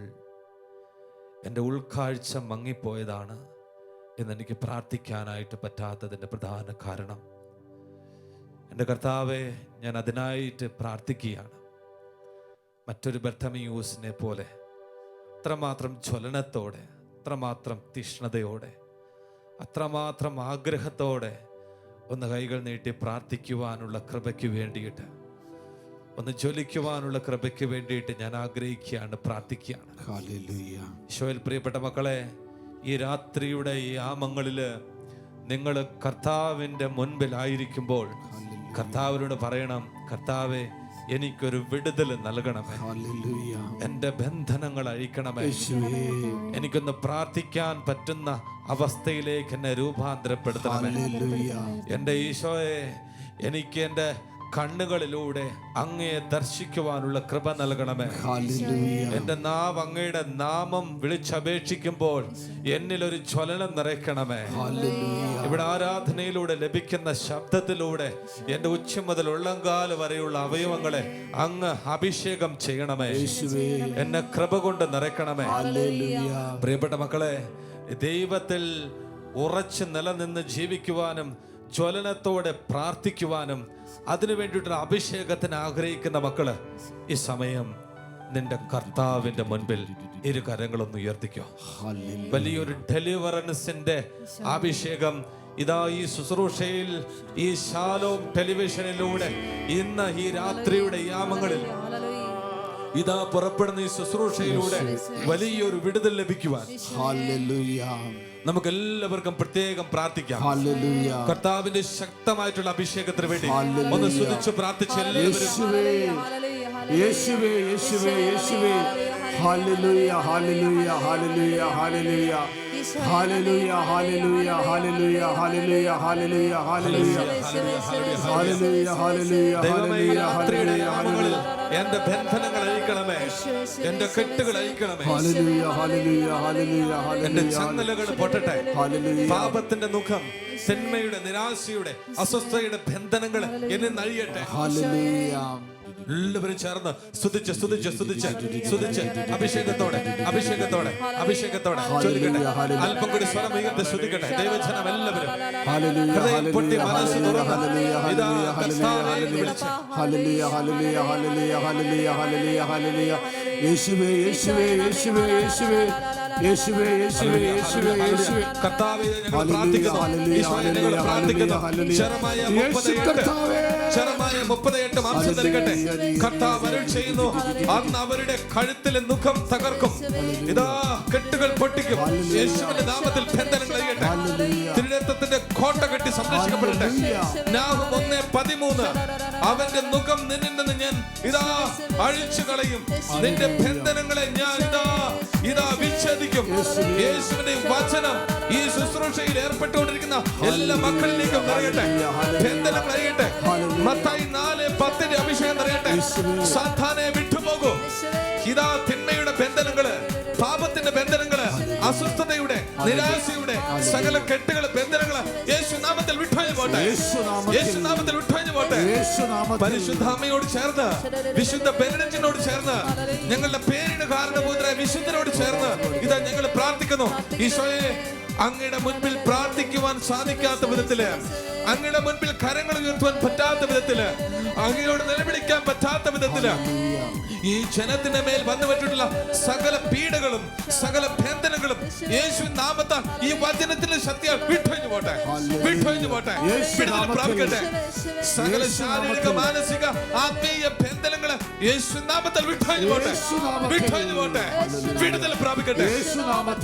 എൻ്റെ ഉൾക്കാഴ്ച മങ്ങിപ്പോയതാണ് എന്നെനിക്ക് പ്രാർത്ഥിക്കാനായിട്ട് പറ്റാത്തതിൻ്റെ പ്രധാന കാരണം. എൻ്റെ കർത്താവെ, ഞാൻ അതിനായിട്ട് പ്രാർത്ഥിക്കുകയാണ്. മറ്റൊരു ബർത്തമയൂസിനെ പോലെ അത്രമാത്രം ജ്വലനത്തോടെ, അത്രമാത്രം തീഷ്ണതയോടെ, അത്രമാത്രം ആഗ്രഹത്തോടെ ഒന്ന് കൈകൾ നീട്ടി പ്രാർത്ഥിക്കുവാനുള്ള കൃപയ്ക്ക് വേണ്ടിയിട്ട്, ഒന്ന് ജ്വലിക്കുവാനുള്ള കൃപയ്ക്ക് വേണ്ടിയിട്ട് ഞാൻ ആഗ്രഹിക്കുകയാണ്, പ്രാർത്ഥിക്കുകയാണ്. ഹല്ലേലൂയ. ഈശോയിൽ പ്രിയപ്പെട്ട മക്കളെ, ഈ രാത്രിയുടെ ഈ യാമങ്ങളില് നിങ്ങൾ കർത്താവിൻ്റെ മുൻപിലായിരിക്കുമ്പോൾ കർത്താവിനോട് പറയണം, കർത്താവെ, എനിക്കൊരു വിടുതൽ നൽകണമേ, ഹല്ലേലൂയ. എൻ്റെ ബന്ധനങ്ങൾ അഴിക്കണമേ, യേശുവേ, എനിക്കൊന്ന് പ്രാർത്ഥിക്കാൻ പറ്റുന്ന അവസ്ഥയിലേക്ക് എന്നെ രൂപാന്തരപ്പെടുത്തണമേ. ഹല്ലേലൂയ. എൻ്റെ ഈശോയെ, എനിക്ക് എൻ്റെ കണ്ണുകളിലൂടെ അങ്ങയെ ദർശിക്കുവാനുള്ള കൃപ നൽകണമേ. ഹല്ലേലൂയ. എൻ്റെ നാവ് അങ്ങയുടെ നാമം വിളിച്ചപേക്ഷിക്കുമ്പോൾ എന്നിലൊരു ജ്വലനം നിറയ്ക്കണമേ. ഹല്ലേലൂയ. ഇവിടെ ആരാധനയിലൂടെ ലഭിക്കുന്ന ശബ്ദത്തിലൂടെ എൻ്റെ ഉച്ച മുതൽ ഉള്ളങ്കാല് വരെയുള്ള അവയവങ്ങളെ അങ്ങ് അഭിഷേകം ചെയ്യണമേ. യേശുവേ, എന്നെ കൃപ കൊണ്ട് നിറയ്ക്കണമേ. ഹല്ലേലൂയ. പ്രിയപ്പെട്ട മക്കളെ, ദൈവത്തിൽ ഉറച്ചു നിലനിന്ന് ജീവിക്കുവാനും ജ്വലനത്തോടെ പ്രാർത്ഥിക്കുവാനും അതിനു വേണ്ടിയിട്ടുള്ള അഭിഷേകത്തിന് ആഗ്രഹിക്കുന്ന മക്കള്, ഈ സമയം നിന്റെ കർത്താവിന്റെ മുൻപിൽ ഇരു കരങ്ങളൊന്ന് ഉയർത്തിക്കോ. ഹല്ലേലൂയ. വലിയൊരു ഡെലിവറൻസിന്റെ അഭിഷേകം ഇതാ ഈ ശുശ്രൂഷയിൽ, ഈ ശാലോം ടെലിവിഷനിലൂടെ ഇന്ന് ഈ രാത്രിയുടെ യാമങ്ങളിൽ ഇതാ പുറപ്പെടുന്ന ഈ ശുശ്രൂഷയിലൂടെ വലിയൊരു വിടുതൽ ലഭിക്കുവാൻ ഹല്ലേലൂയ. നമുക്ക് എല്ലാവർക്കും പ്രത്യേകം പ്രാർത്ഥിക്കാം. ഹല്ലേലൂയ. കർത്താവിന്റെ ശക്തമായിട്ടുള്ള അഭിഷേകത്തിന് വേണ്ടി ഹല്ലേലൂയ. ഒന്ന് സ്തുതിച്ച് പ്രാർത്ഥിച്ച് എല്ലാവരും യേശുവേ യേശുവേ യേശുവേ യേശുവേ ഹല്ലേലൂയ ഹല്ലേലൂയ ഹല്ലേലൂയ ഹല്ലേലൂയ ഹല്ലേലൂയ ഹല്ലേലൂയ ഹല്ലേലൂയ ഹല്ലേലൂയ ഹല്ലേലൂയ ഹല്ലേലൂയ ഹല്ലേലൂയ ഹല്ലേലൂയ ദൈവമേ, ഈ രാത്രിയുടെ യാമങ്ങളിൽ ഹല്ലേലൂയ എന്റെ ബന്ധനങ്ങൾ അഴിക്കണമേ, എന്റെ കെട്ടുകൾ അഴിക്കണമേ, ഹല്ലേലൂയ ഹല്ലേലൂയ ഹല്ലേലൂയ എന്റെ ഹല്ലേലൂയ ചങ്ങലകൾ പൊട്ടട്ടെ. ഹല്ലേലൂയ. പാപത്തിന്റെ മുഖം, തിന്മയുടെ, നിരാശയുടെ, അസ്വസ്ഥതയുടെ ബന്ധനങ്ങൾ എന്നെ നഴിയട്ടെ. ഹല്ലേലൂയ. എല്ലാവരും ചേർന്ന് സ്തുതിച്ച് സ്തുതിച്ച് സ്തുതിച്ച് സ്തുതിച്ച് അഭിഷേകത്തോടെ അഭിഷേകത്തോടെ അഭിഷേകത്തോടെ ചൊല്ലിക്കട്ടെ. അല്പം കൂടി സ്വരം ഉയർത്തി സ്തുതിക്കട്ടെ. ദൈവജനം എല്ലാവരും ഹല്ലേലൂയ ഹൃദയം പൊട്ടി മനസ്സ് തുറന്ന് ഹല്ലേലൂയ ഇതാ ഹല്ലേലൂയ കർത്താവേ എന്ന് വിളിച്ച് ഹല്ലേലൂയ ഹല്ലേലൂയ ഹല്ലേലൂയ ഹല്ലേലൂയ ഹല്ലേലൂയ ഹല്ലേലൂയ യേശുവേ യേശുവേ യേശുവേ യേശുവേ യേശുവേ യേശുവേ യേശുവേ യേശുവേ കർത്താവേ, ഞങ്ങൾ പ്രാർത്ഥിക്കുന്നു. ഈശോയെ, ഞങ്ങൾ പ്രാർത്ഥിക്കുന്നു. ചെറുമായ 38 മാംസം നൽകട്ടെ. കർത്താവ് അരുൾ ചെയ്യുന്നു, അന്ന് അവരുടെ കഴുത്തിലെ മുഖം തകർക്കും. ഇതാ കെട്ടുകൾ പൊട്ടിക്കും. യേശുവിന്റെ നാമത്തിൽ ബന്ധനങ്ങൾ അഴിയട്ടെ. തിരുരക്തത്തിന്റെ കോട്ട കെട്ടി സംരക്ഷിക്കപ്പെടട്ടെ. നാഹും 1:13 അവന്റെ മുഖം നിന്നിൽ നിന്ന് ഞാൻ ഇതാ അഴിച്ചു കളയും. നിന്റെ ബന്ധനങ്ങളെ ഞാൻ ഇതാ വിച്ഛേദിക്കും. യേശുവിന്റെ വചനം ഈ ശുശ്രൂഷയിൽ ഏർപ്പെട്ടുകൊണ്ടിരിക്കുന്ന എല്ലാ മക്കളിലേക്കും നിറയട്ടെ. ബന്ധനങ്ങൾ അഴിയട്ടെ. മത്തായി 4:10 അഭിഷേകം നിറയട്ടെ. സാത്താനെ വിട്ടുപോകൂ. ഇതാ തിന്മയുടെ ബന്ധനങ്ങള്, പാപത്തിന്റെ ബന്ധനങ്ങള്, അസ്വസ്ഥതയുടെ, നിരാശയുടെ സകല കെട്ടുകള്, ബന്ധനങ്ങള് യേശുനാമത്തിൽ വിട്ടൊഴിഞ്ഞു പോട്ടെ. യേശുനാമത്തിൽ വിട്ടൊഴിഞ്ഞു പോട്ടെ. പരിശുദ്ധ അമ്മയോട് ചേർന്ന്, വിശുദ്ധ ബെനഡിക്റ്റിനോട് ചേർന്ന്, ഞങ്ങളുടെ പേരിന് കാരണഭൂതരായ വിശുദ്ധനോട് ചേർന്ന് ഇതാ ഞങ്ങൾ പ്രാർത്ഥിക്കുന്നു. ഈശോയെ, അങ്ങയുടെ മുൻപിൽ പ്രാർത്ഥിക്കുവാൻ സാധിക്കാത്ത വിധത്തില്, അങ്ങയുടെ മുൻപിൽ കരങ്ങൾ ഉയർത്തുവാൻ പറ്റാത്ത വിധത്തില്, അങ്ങയോട് നിലവിളിക്കാൻ പറ്റാത്ത വിധത്തില് ഈ ജനത്തിന്റെ മേൽ വന്നുപറ്റിട്ടുള്ള സകല പീഡകളും സകല ബന്ധനങ്ങളും യേശു നാമത്താൽ ഈ വചനത്തിന്റെ ശക്തിയാൽ വിട്ടൊഴിഞ്ഞു പോട്ടെ. വിട്ടൊഴിഞ്ഞു പോട്ടെ. വിടുതൽ പ്രാപിക്കട്ടെ. സകല ശാരീരിക, മാനസിക, ആത്മീയ ബന്ധനങ്ങള് യേശു നാമത്താൽ വിട്ടൊഴിഞ്ഞു പോട്ടെ. വിട്ടൊഴിഞ്ഞു പോട്ടെ. വിടുതൽ പ്രാപിക്കട്ടെ.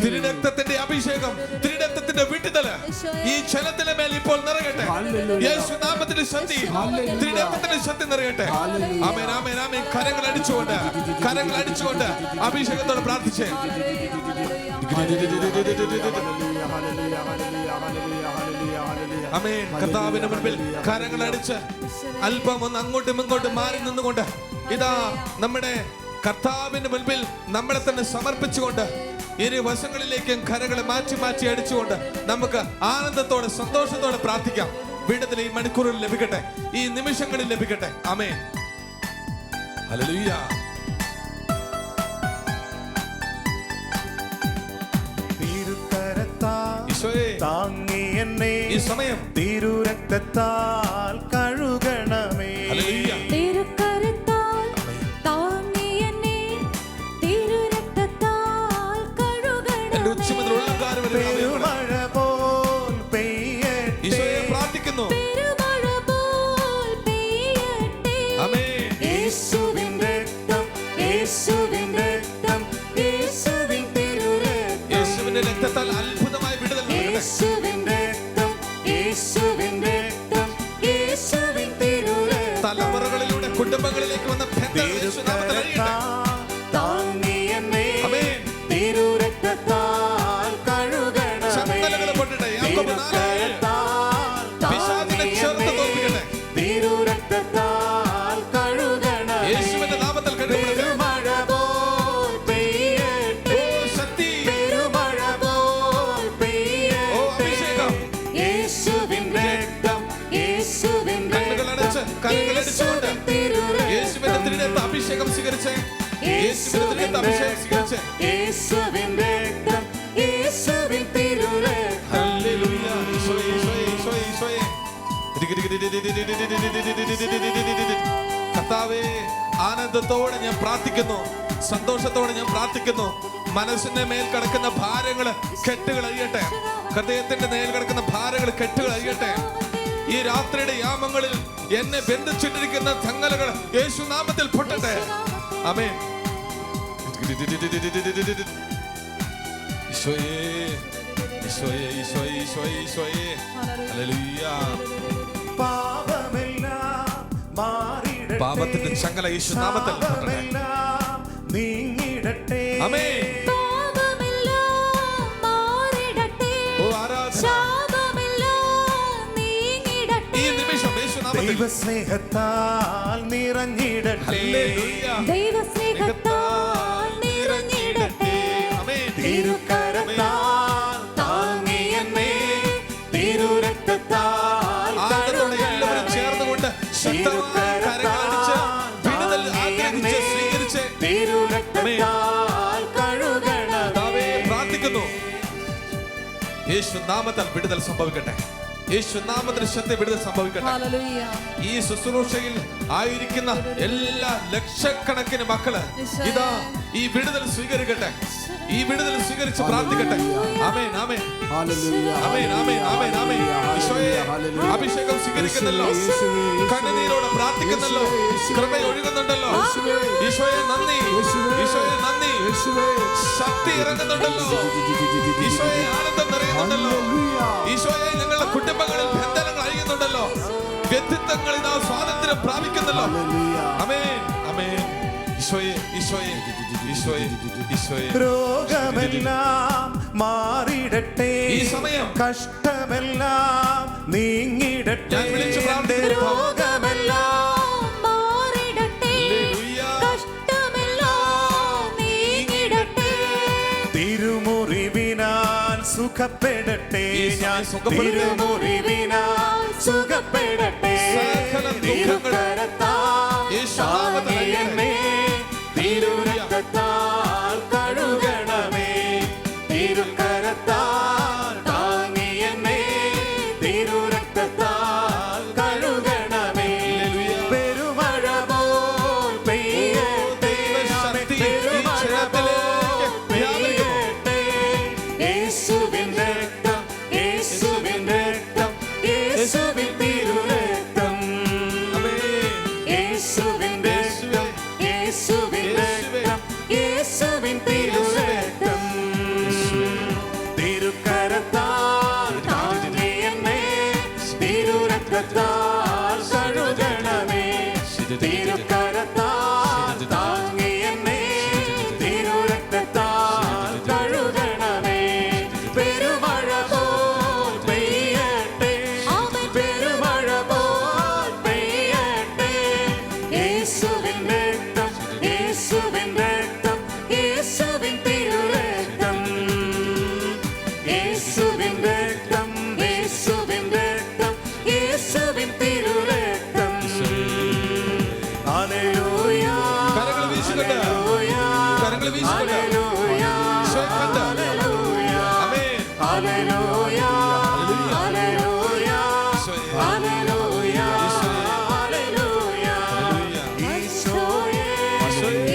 തിരുരക്തത്തിന്റെ അഭിഷേകം, തിരുരക്തത്തിന്റെ വിടുതല് ഈ ജനത്തിന്റെ മേൽ ഇപ്പോൾ നിറയട്ടെ. യേശു നാമത്തിന്റെ ശക്തി, തിരുരക്തത്തിന്റെ ശക്തി നിറയട്ടെ. ആമേൻ ആമേൻ ആമേൻ. കരങ്ങൾ അടിച്ചുകൊണ്ട് അഭിഷേകത്തോടെ പ്രാർത്ഥിച്ചേ. ആമേൻ. കർത്താവിന്റെ മുൻപിൽ കരങ്ങൾ അടിച്ച് അല്പം ഒന്ന് അങ്ങോട്ടും ഇങ്ങോട്ടും മാറി നിന്നുകൊണ്ട് ഇതാ നമ്മുടെ കർത്താവിന്റെ മുൻപിൽ നമ്മളെ തന്നെ സമർപ്പിച്ചുകൊണ്ട് ഇരു വശങ്ങളിലേക്കും കരങ്ങളെ മാറ്റി മാറ്റി അടിച്ചുകൊണ്ട് നമുക്ക് ആനന്ദത്തോടെ സന്തോഷത്തോടെ പ്രാർത്ഥിക്കാം. വിടുതൽ ഈ മണിക്കൂറിൽ ലഭിക്കട്ടെ, ഈ നിമിഷങ്ങളിൽ ലഭിക്കട്ടെ. ആമേൻ. ഹല്ലേലൂയ. ഈശോയെ, താങ്ങി എന്നെ ഈ സമയം തിരുരക്തത്താൽ കഴുകണമേ. ഹല്ലേലൂയ. തിരുക്കരത്താൽ താങ്ങി എന്നെ തിരുരക്തത്താൽ കഴുകണമേ. എന്റെ ഉച്ചമുതൽ ഉള്ളംകാലം വരെ പെരുമഴ പോൽ പെയ്യട്ടെ. ഈശോയെ പ്രാർത്ഥിക്കുന്നു. പെരുമഴ പോൽ പെയ്യട്ടെ. ആമേൻ. യേശുവിൻ രക്തം, യേശുവിൻ രക്തം, യേശുവിൻ തിരുരക്തം, യേശുവിന്റെ രക്തത്താൽ അത്ഭുതമായ വിടുതൽ നൽകട്ടെ. യേശുവിൻ രക്തം, യേശുവിൻ രക്തം, യേശുവിൻ തിരുരക്തം. തലമുറകളിലൂടെ കുടുംബങ്ങളിലേക്ക് വന്ന ബന്ധനങ്ങൾ യേശുനാമത്തിൽ അഴിയട്ടെ. താങ്ങി എന്നെ ആമേൻ. തിരുരക്തത്താൽ കഴുകണമേ. ചങ്ങലകൾ പൊട്ടട്ടെ. യാക്കോബ് 4:7 പിശാചിനെ ചേർത്ത് തോൽപ്പിക്കട്ടെ. തിരുരക്തത്താൽ കഴുകണമേ. യേശുവിന്റെ നാമത്തിൽ കഴുകപ്പെടട്ടെ. പെരുമഴ പോൽ പെയ്യട്ടെ. ഓ ശക്തി, പെരുമഴ പോൽ പെയ്യട്ടെ. ഓ അഭിഷേകം. യേശുവിൻ രക്തം, യേശുവിൻ കണ്ണുകളടച്ച് കരങ്ങളടിച്ചുകൊണ്ട് യേശുവിന്റെ തിരുരക്ത അഭിഷേകം സ്വീകരിച്ചേ. യേശുവിന്റെ തിരുരക്ത അഭിഷേകം സ്വീകരിച്ചേ. യേശുവിൻ രക്തം, യേശുവിൻ തിരുരക്തം. ഹല്ലേലൂയ. ഈശോയെ, ഈശോയെ, ഈശോയെ, ഈശോയെ. കർത്താവേ, ആനന്ദത്തോടെ ഞാൻ പ്രാർത്ഥിക്കുന്നു, സന്തോഷത്തോടെ ഞാൻ പ്രാർത്ഥിക്കുന്നു. മനസ്സിന്റെ മേൽ കിടക്കുന്ന ഭാരങ്ങള്, കെട്ടുകൾ അഴിയട്ടെ. ഹൃദയത്തിന്റെ മേൽ കിടക്കുന്ന ഭാരങ്ങൾ, കെട്ടുകൾ അഴിയട്ടെ. ഈ രാത്രിയുടെ യാമങ്ങളിൽ എന്നെ ബന്ധിച്ചിട്ടിരിക്കുന്ന ചങ്ങലകൾ യേശുനാമത്തിൽ പൊട്ടട്ടെ. ആമേൻ. ഈശോയേ, ഈശോയേ, ഈശോയേ, ഈശോയേ, ഈശോയേ. ഹല്ലേലൂയ. പാപത്തിന്റെ ചങ്ങല യേശു നാമത്തിൽ പൊട്ടട്ടെ. നീങ്ങിടട്ടെ. ആമേൻ. പാപമെല്ലാം മാറിടട്ടെ. ഓ ആരാധന. ശാപമെല്ലാം നീങ്ങിടട്ടെ. ഈ നിമിഷം യേശു നാമത്തിൽ ദൈവസ്നേഹത്താൽ നിറഞ്ഞിടട്ടെ. ഹല്ലേലൂയ. ദൈവസ്നേഹത്താൽ നിറഞ്ഞിടട്ടെ. ആമേൻ. തിരുക്കരത്താൽ താങ്ങിയെന്നെ, തിരുരക്തത്താൽ ആദരവോടെ എല്ലാവരും ചേർന്നുകൊണ്ട് ശക്തമായ കരങ്ങളടിച്ച് വിടുതൽ ആഗ്രഹിച്ച് സ്വീകരിച്ച് തിരുരക്തത്താൽ കഴുകണം. കർത്താവേ, പ്രാർത്ഥിക്കുന്നു. യേശു നാമത്താൽ വിടുതൽ സംഭവിക്കട്ടെ. യേശു നാമത്തിൽ ശക്തി വിടുതൽ സംഭവിക്കട്ടെ. ഹല്ലേലൂയ. ഈ ശുശ്രൂഷയിൽ ആയിരിക്കുന്ന എല്ലാ ലക്ഷക്കണക്കിന് മക്കള് ഇതാ ഈ വിടുതൽ സ്വീകരിക്കട്ടെ. ഈ വിടുതൽ സ്വീകരിച്ച് പ്രാർത്ഥിക്കട്ടെ. ആമേൻ, ആമേൻ, ഹല്ലേലൂയ. ആമേൻ, ആമേൻ, ആമേൻ, ആമേൻ. ഈശോയെ, അഭിഷേകം സ്വീകരിക്കുന്നല്ലോ, കണ്ണുനീരോടെ പ്രാർത്ഥിക്കുന്നല്ലോ, കൃപ ഒഴുകുന്നുണ്ടല്ലോ. ഈശോയെ നന്ദി, ഈശോയെ നന്ദി. ശക്തി ഇറങ്ങുന്നുണ്ടല്ലോ. ഈശോയെ ആനന്ദം നിറയുന്നുണ്ടല്ലോ. ഈശോയെ ഞങ്ങളുടെ കുടുംബങ്ങളിൽ ബന്ധനങ്ങൾ അഴിയുന്നുണ്ടല്ലോ. വ്യക്തിത്വങ്ങൾ ഇതാ സ്വാതന്ത്ര്യം പ്രാപിക്കുന്നല്ലോ. ആമേൻ, ആമേൻ. ഈശോയെ, ഈശോയെ, ഈശോയെ, ഈശോയെ. രോഗമെല്ലാം മാറിടട്ടെ. ഈ സമയം കഷ്ടമെല്ലാം നീങ്ങിടട്ടെ. ഞാൻ വിളിച്ചു പ്രാർത്ഥിക്കുന്നു. രോഗമെല്ലാം മാറിടട്ടെ. ഹല്ലേലൂയ. കഷ്ടമെല്ലാം നീങ്ങിടട്ടെ. തിരുമുറിവിനാൽ സുഖപ്പെടട്ടെ. ഈ സമയം ഞാൻ സുഖപ്പെടട്ടെ. തിരുമുറിവിനാൽ സുഖപ്പെടട്ടെ. സകല ദുഃഖങ്ങൾ തിരുക്കരത്താൽ യേശുനാമത്തിൽ താങ്ങിയെന്നെ, തിരുരക്തത്താൽ കഴുകണമേ. തിരുക്കരത്താൽ താങ്ങിയെന്നെ, തിരുരക്തത്താൽ കഴുകണമേ. പെരുമഴ പോൽ പെയ്യട്ടെ. ദൈവശക്തി ഈ പെരുമഴ ക്ഷണത്തിലേക്ക് പോൽ പെയ്യട്ടെ. യേശുവിൻ രക്തം, യേശുവിൻ രക്തം, യേശുവിൻ തിരുരക്തം. യേശുവിൻ രക്തം, യേശുവിൻ രക്തം, യേശുവിൻ തിരുരക്തം. തിരുക്കരത്താൽ താങ്ങിയെന്നെ, തിരുരക്തത്താൽ കഴുകണമേ. തിരുക്കരത്താൽ താങ്ങിയെന്നെ, തിരുരക്തത്താൽ കഴുകണമേ. പെരുമഴ പോൽ പെയ്യട്ടെ. പെരുമഴ പോൽ പെയ്യട്ടെ. യേശുവിൻ രക്തം, യേശുവിൻ രക്തം, യേശുവിൻ തിരുരക്തം. യേശുവിൻ രക്തം, യേശുവിൻ രക്തം, യേശുവിൻ തിരുരക്തം. ഹല്ലേലൂയ. കരങ്ങൾ വീശുന്നുണ്ട്. ഹല്ലേലൂയ. കരങ്ങൾ വീശുന്നുണ്ട്. ഹല്ലേലൂയ. ഈശോയെ കണ്ട്. ഹല്ലേലൂയ. ആമേൻ. ഹല്ലേലൂയ. ഹല്ലേലൂയ. ഈശോയെ. ഹല്ലേലൂയ. ഈശോയെ. ഹല്ലേലൂയ. ഹല്ലേലൂയ. ഈശോയെ.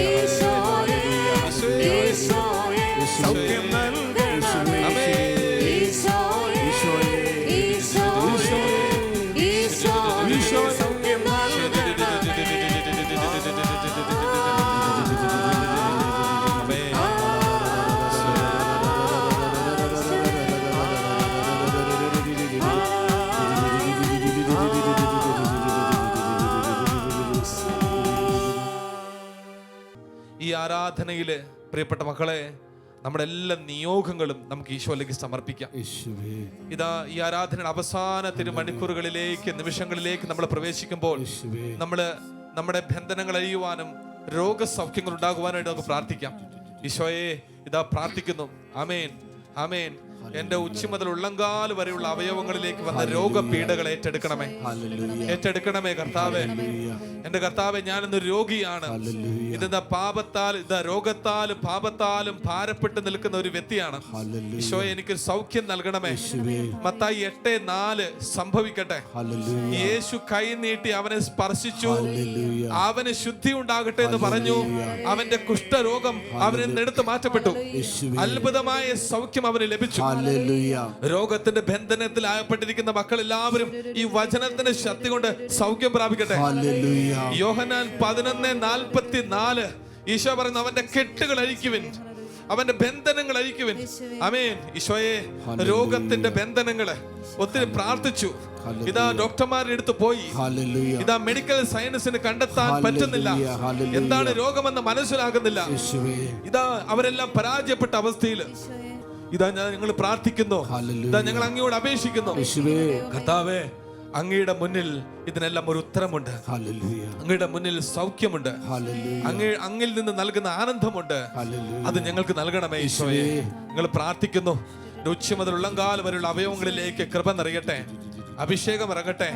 ഈശോയെ. ഈശോയെ. സൗഖ്യം നൽകണമേ. ആമേൻ. ഈശോയെ. ഈശോയെ. ഈശോയെ. സൗഖ്യം നൽകണമേ. ഈ ആരാധനയില് പ്രിയപ്പെട്ട മക്കളെ, നമ്മുടെ എല്ലാ നിയോഗങ്ങളും നമുക്ക് ഈശോയിലേക്ക് സമർപ്പിക്കാം. യേശുവേ, ഇതാ ഈ ആരാധനയുടെ അവസാന തിരുമണിക്കൂറുകളിലേക്ക്, നിമിഷങ്ങളിലേക്ക് നമ്മൾ പ്രവേശിക്കുമ്പോൾ യേശുവേ, നമ്മുടെ ബന്ധനങ്ങൾ അഴിയുവാനും രോഗസൗഖ്യങ്ങൾ ഉണ്ടാകുവാനായിട്ട് നമുക്ക് പ്രാർത്ഥിക്കാം. ഈശോയെ ഇതാ പ്രാർത്ഥിക്കുന്നു. ആമേൻ, ആമേൻ. എന്റെ ഉച്ചി മുതൽ ഉള്ളങ്കാൽ വരെയുള്ള അവയവങ്ങളിലേക്ക് വന്ന രോഗപീഠകൾ ഏറ്റെടുക്കണമേ, ഏറ്റെടുക്കണമേ കർത്താവേ. എന്റെ കർത്താവെ, ഞാനിന്ന് രോഗിയാണ്. ഇതെന്താ പാപത്താൽ, ഇതാ രോഗത്താലും പാപത്താലും ഭാരപ്പെട്ട് നിൽക്കുന്ന ഒരു വ്യക്തിയാണ്. ഈശോയെ, എനിക്കൊരു സൗഖ്യം നൽകണമേ. മത്തായി 8:4 സംഭവിക്കട്ടെ. യേശു കൈ നീട്ടി അവനെ സ്പർശിച്ചു, അവന് ശുദ്ധി ഉണ്ടാകട്ടെ എന്ന് പറഞ്ഞു. അവന്റെ കുഷ്ഠരോഗം അവനിൽ നിന്ന് എടുത്തു മാറ്റപ്പെട്ടു. അത്ഭുതമായ സൗഖ്യം അവന് ലഭിച്ചു. രോഗത്തിന്റെ ബന്ധനത്തിൽ ആയപ്പെട്ടിരിക്കുന്ന മക്കൾ എല്ലാവരും ഈ വചനത്തിന്റെ ശക്തി കൊണ്ട് സൗഖ്യം പ്രാപിക്കട്ടെ. യോഹന്നാൻ 11:44 ഈശോ പറയുന്നു അവന്റെ കെട്ടുകൾ അഴിക്കുവിൻ, അവന്റെ ബന്ധനങ്ങൾ അഴിക്കുവിൻ. ആമേൻ. ഈശോയെ രോഗത്തിന്റെ ബന്ധനങ്ങള് ഒത്തിരി പ്രാർത്ഥിച്ചു. ഇതാ ഡോക്ടർമാരുടെ അടുത്ത് പോയി, ഇതാ മെഡിക്കൽ സയൻസിന് കണ്ടെത്താൻ പറ്റുന്നില്ല, എന്താണ് രോഗമെന്ന് മനസ്സിലാകുന്നില്ല. ഇതാ അവരെല്ലാം പരാജയപ്പെട്ട അവസ്ഥയിൽ ഇതാ ഞങ്ങൾ പ്രാർത്ഥിക്കുന്നു, ഇതാ ഞങ്ങൾ അങ്ങയോട് അപേക്ഷിക്കുന്നു. കർത്താവേ, അങ്ങയുടെ മുന്നിൽ ഇതിനെല്ലാം ഒരു ഉത്തരമുണ്ട്, അങ്ങയുടെ മുന്നിൽ സൗഖ്യമുണ്ട്, അങ്ങിൽ നിന്ന് നൽകുന്ന ആനന്ദമുണ്ട്. അത് ഞങ്ങൾക്ക് നൽകണമേ ഈശോയെ. നിങ്ങൾ പ്രാർത്ഥിക്കുന്നു. ഉച്ച മുതൽ ഉള്ളങ്കാൽ വരെയുള്ള അവയവങ്ങളിലേക്ക് കൃപ നിറയട്ടെ, അഭിഷേകം ഇറങ്ങട്ടെ.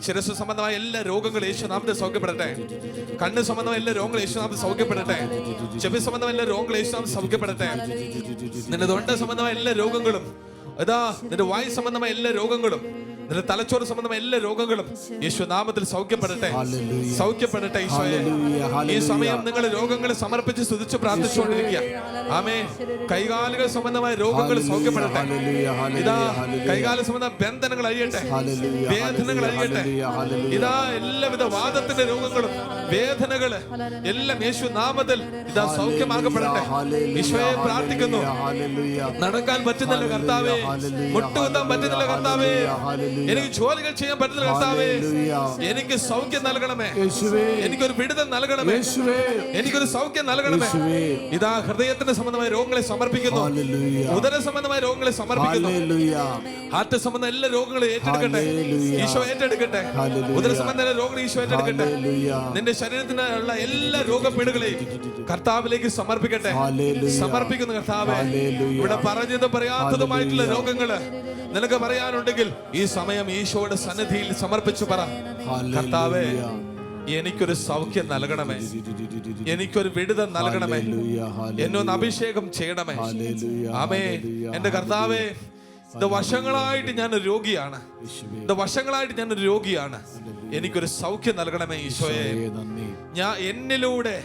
ശിരസ്സു സംബന്ധമായ എല്ലാ രോഗങ്ങളും യേശുനാമത്തിൽ സൗഖ്യപ്പെടട്ടെ. കണ്ണ് സംബന്ധമായ എല്ലാ രോഗങ്ങളും യേശുനാമത്തിൽ സൗഖ്യപ്പെടട്ടെ. ചെവി സംബന്ധമായ എല്ലാ രോഗങ്ങളും യേശുനാമത്തിൽ സൗഖ്യപ്പെടട്ടെ. നിന്റെ തൊണ്ട സംബന്ധമായ എല്ലാ രോഗങ്ങളും, ഇതാ നിന്റെ വായു സംബന്ധമായ എല്ലാ രോഗങ്ങളും, നിന്റെ തലച്ചോറ് സംബന്ധമായ എല്ലാ രോഗങ്ങളും യേശുനാമത്തിൽ സൗഖ്യപ്പെടട്ടെ, സൗഖ്യപ്പെടട്ടെ. ഈശോയെ, ഈ സമയം നിങ്ങൾ രോഗങ്ങളെ സമർപ്പിച്ച് സ്തുതിച്ച് പ്രാർത്ഥിച്ചുകൊണ്ടിരിക്കുക. ആമേൻ. കൈകാലുകൾ സംബന്ധമായ രോഗങ്ങൾ സൗഖ്യപ്പെടട്ടെ. ഇതാ കൈകാല സംബന്ധ ബന്ധനങ്ങൾ അഴിയട്ടെ, വേദനകൾ അഴിയട്ടെ. ഇതാ എല്ലാവിധ വാദത്തിന്റെ രോഗങ്ങളും വേദനകള് എല്ലാം യേശുനാമത്തിൽ ഇതാ സൗഖ്യമാക്കപ്പെടട്ടെ. ഈശോയെ പ്രാർത്ഥിക്കുന്നു. നടക്കാൻ പറ്റുന്നില്ല കർത്താവേ, മുട്ടുകുത്താൻ പറ്റുന്നില്ല കർത്താവേ, എനിക്ക് ജോലികൾ ചെയ്യാൻ പറ്റുന്നില്ല കർത്താവേ, എനിക്ക് സൗഖ്യം നൽകണമേ, എനിക്കൊരു വിടുതൽ നൽകണമേ, എനിക്കൊരു സൗഖ്യം നൽകണമേ. ഇതാ ഹൃദയത്തിന്റെ സംബന്ധമായ രോഗങ്ങളെ സമർപ്പിക്കുന്നു, ഉദര സംബന്ധമായ രോഗങ്ങളെ സമർപ്പിക്കുന്നു, ഹാർട്ട് സംബന്ധമായ എല്ലാ രോഗങ്ങളും ഏറ്റെടുക്കട്ടെ. ഈശോ ഏറ്റെടുക്കട്ടെ. ഉദര സംബന്ധമായ രോഗങ്ങൾ ഈശോ ഏറ്റെടുക്കട്ടെ. നിന്റെ ശരീരത്തിനുള്ള എല്ലാ രോഗപീഠകളെയും കർത്താവിലേക്ക് സമർപ്പിക്കട്ടെ. സമർപ്പിക്കുന്നു കർത്താവേ. ഇവിടെ പറഞ്ഞതും പറയാത്തതുമായിട്ടുള്ള രോഗങ്ങള് നിനക്ക് പറയാനുണ്ടെങ്കിൽ ഈ സമയം ഈശോയുടെ സന്നിധിയിൽ സമർപ്പിച്ചു പറ, കർത്താവേ, എനിക്കൊരു സൗഖ്യം നൽകണമേ, എനിക്കൊരു വിടുതൽ നൽകണമേ, എന്നൊന്ന് അഭിഷേകം ചെയ്യണമേ. ആമേൻ. എന്റെ കർത്താവേ, ഇത് വർഷങ്ങളായിട്ട് ഞാനൊരു രോഗിയാണ്, ഇത് വർഷങ്ങളായിട്ട് ഞാനൊരു രോഗിയാണ്, എനിക്കൊരു സൗഖ്യം നൽകണമേ ഈശോയെ. ഞാൻ എന്നിലൂടെ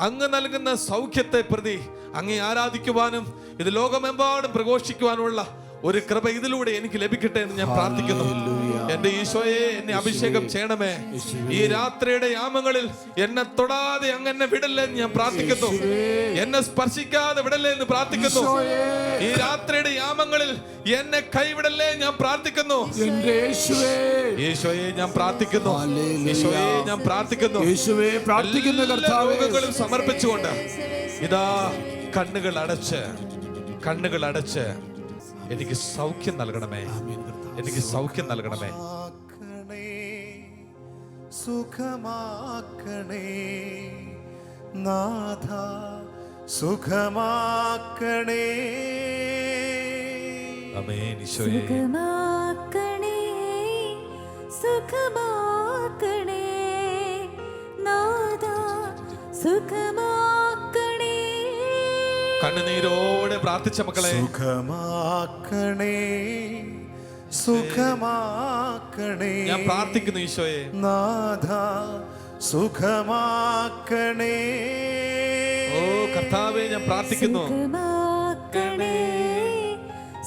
അങ്ങ് നൽകുന്ന സൗഖ്യത്തെ പ്രതി അങ്ങേ ആരാധിക്കുവാനും ഇത് ലോകമെമ്പാടും പ്രഘോഷിക്കുവാനുമുള്ള ഒരു കൃപ ഇതിലൂടെ എനിക്ക് ലഭിക്കട്ടെ എന്ന് ഞാൻ പ്രാർത്ഥിക്കുന്നു. എന്റെ ഈശോയെ, എന്നെ അഭിഷേകം ചെയ്യണമേ. ഈ രാത്രിയുടെ യാമങ്ങളിൽ എന്നെ തൊടാതെ അങ്ങ് എന്നെ വിടല്ലേ എന്ന് ഞാൻ പ്രാർത്ഥിക്കുന്നു. എന്നെ സ്പർശിക്കാതെ വിടല്ലേ എന്ന് പ്രാർത്ഥിക്കുന്നു. ഈ രാത്രിയുടെ യാമങ്ങളിൽ എന്നെ കൈവിടല്ലേ ഞാൻ പ്രാർത്ഥിക്കുന്നു. ഈശോയെ ഞാൻ പ്രാർത്ഥിക്കുന്നു, ഈശോയെ ഞാൻ പ്രാർത്ഥിക്കുന്നു. എല്ലാ രോഗങ്ങളും സമർപ്പിച്ചുകൊണ്ട് ഇതാ കണ്ണുകൾ അടച്ച് എനിക്ക് സൗഖ്യം നൽകണമേ, എനിക്ക് സൗഖ്യം നൽകണമേ. സുഖമാക്കണേ നാഥ, സുഖമാക്കണേ. ആമേൻ. ഈശോയെ സുഖമാക്കണേ, സുഖമാക്കണേ നാഥാ, സുഖമാക്കണേ. കണ്ണുനീരോടെ പ്രാർത്ഥിച്ച മക്കളെ, സുഖമാക്കണേ, സുഖമാക്കണേ. ഞാൻ പ്രാർത്ഥിക്കുന്നു ഈശോയെ, നാഥ, സുഖമാക്കണേ. ഓ കർത്താവേ, ഞാൻ പ്രാർത്ഥിക്കുന്നു. സുഖമാക്കണേ,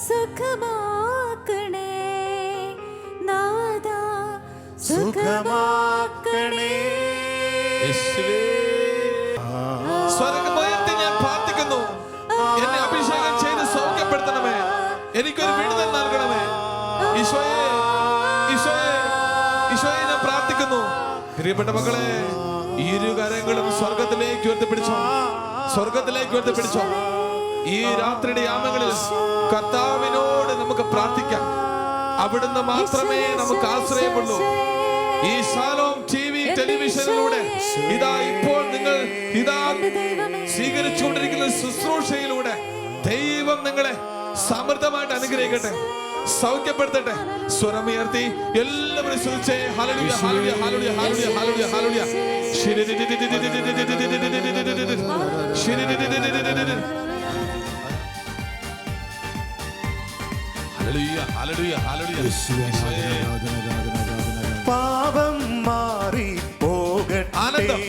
സുഖമാക്കണേ നാഥാ, സുഖമാക്കണേ. യേശുവേ, സ്വർഗ്ഗമുയർത്തി ഞാൻ പ്രാർത്ഥിക്കുന്നു. എന്നെ അഭിഷേകം ചെയ്ത് സൗഖ്യപ്പെടുത്തണമേ, എനിക്കൊരു വിടുതൽ നൽകണമേ. ഈശോയെ, ഈശോയെ, ഈശോയെ ഞാൻ പ്രാർത്ഥിക്കുന്നു. പ്രിയപ്പെട്ട മക്കളെ, ഇരുകരങ്ങളും സ്വർഗത്തിലേക്ക് ഉയർത്തിപ്പിടിച്ചോ, സ്വർഗത്തിലേക്ക് ഉയർത്തിപ്പിടിച്ചോ. ഈ രാത്രിയുടെ യാമങ്ങളിൽ കർത്താവിനോട് നമുക്ക് പ്രാർത്ഥിക്കാം. അവിടുന്ന് മാത്രമേ നമുക്ക് ആശ്രയമുള്ളൂ. ഈ ശാലോം ടിവി ടെലിവിഷനിലൂടെ ഇതാ ഇപ്പോൾ നിങ്ങൾ ഇതാ സ്വീകരിച്ചുകൊണ്ടിരിക്കുന്ന ശുശ്രൂഷയിലൂടെ ദൈവം നിങ്ങളെ സമൃദ്ധമായിട്ട് അനുഗ്രഹിക്കട്ടെ, സൗഖ്യപ്പെടുത്തട്ടെ. സ്വരമുയർത്തി എല്ലാവരും സ്തുതിച്ചേ. ഹല്ലേലൂയ, ഹല്ലേലൂയ, ഹല്ലേലൂയ, ഹല്ലേലൂയ, ഹല്ലേലൂയ, ഹല്ലേലൂയ. ഹല്ലേലൂയ, ഹല്ലേലൂയ, ഹല്ലേലൂയ. പാപം മാറി പോകട്ടെ, ആനന്ദം.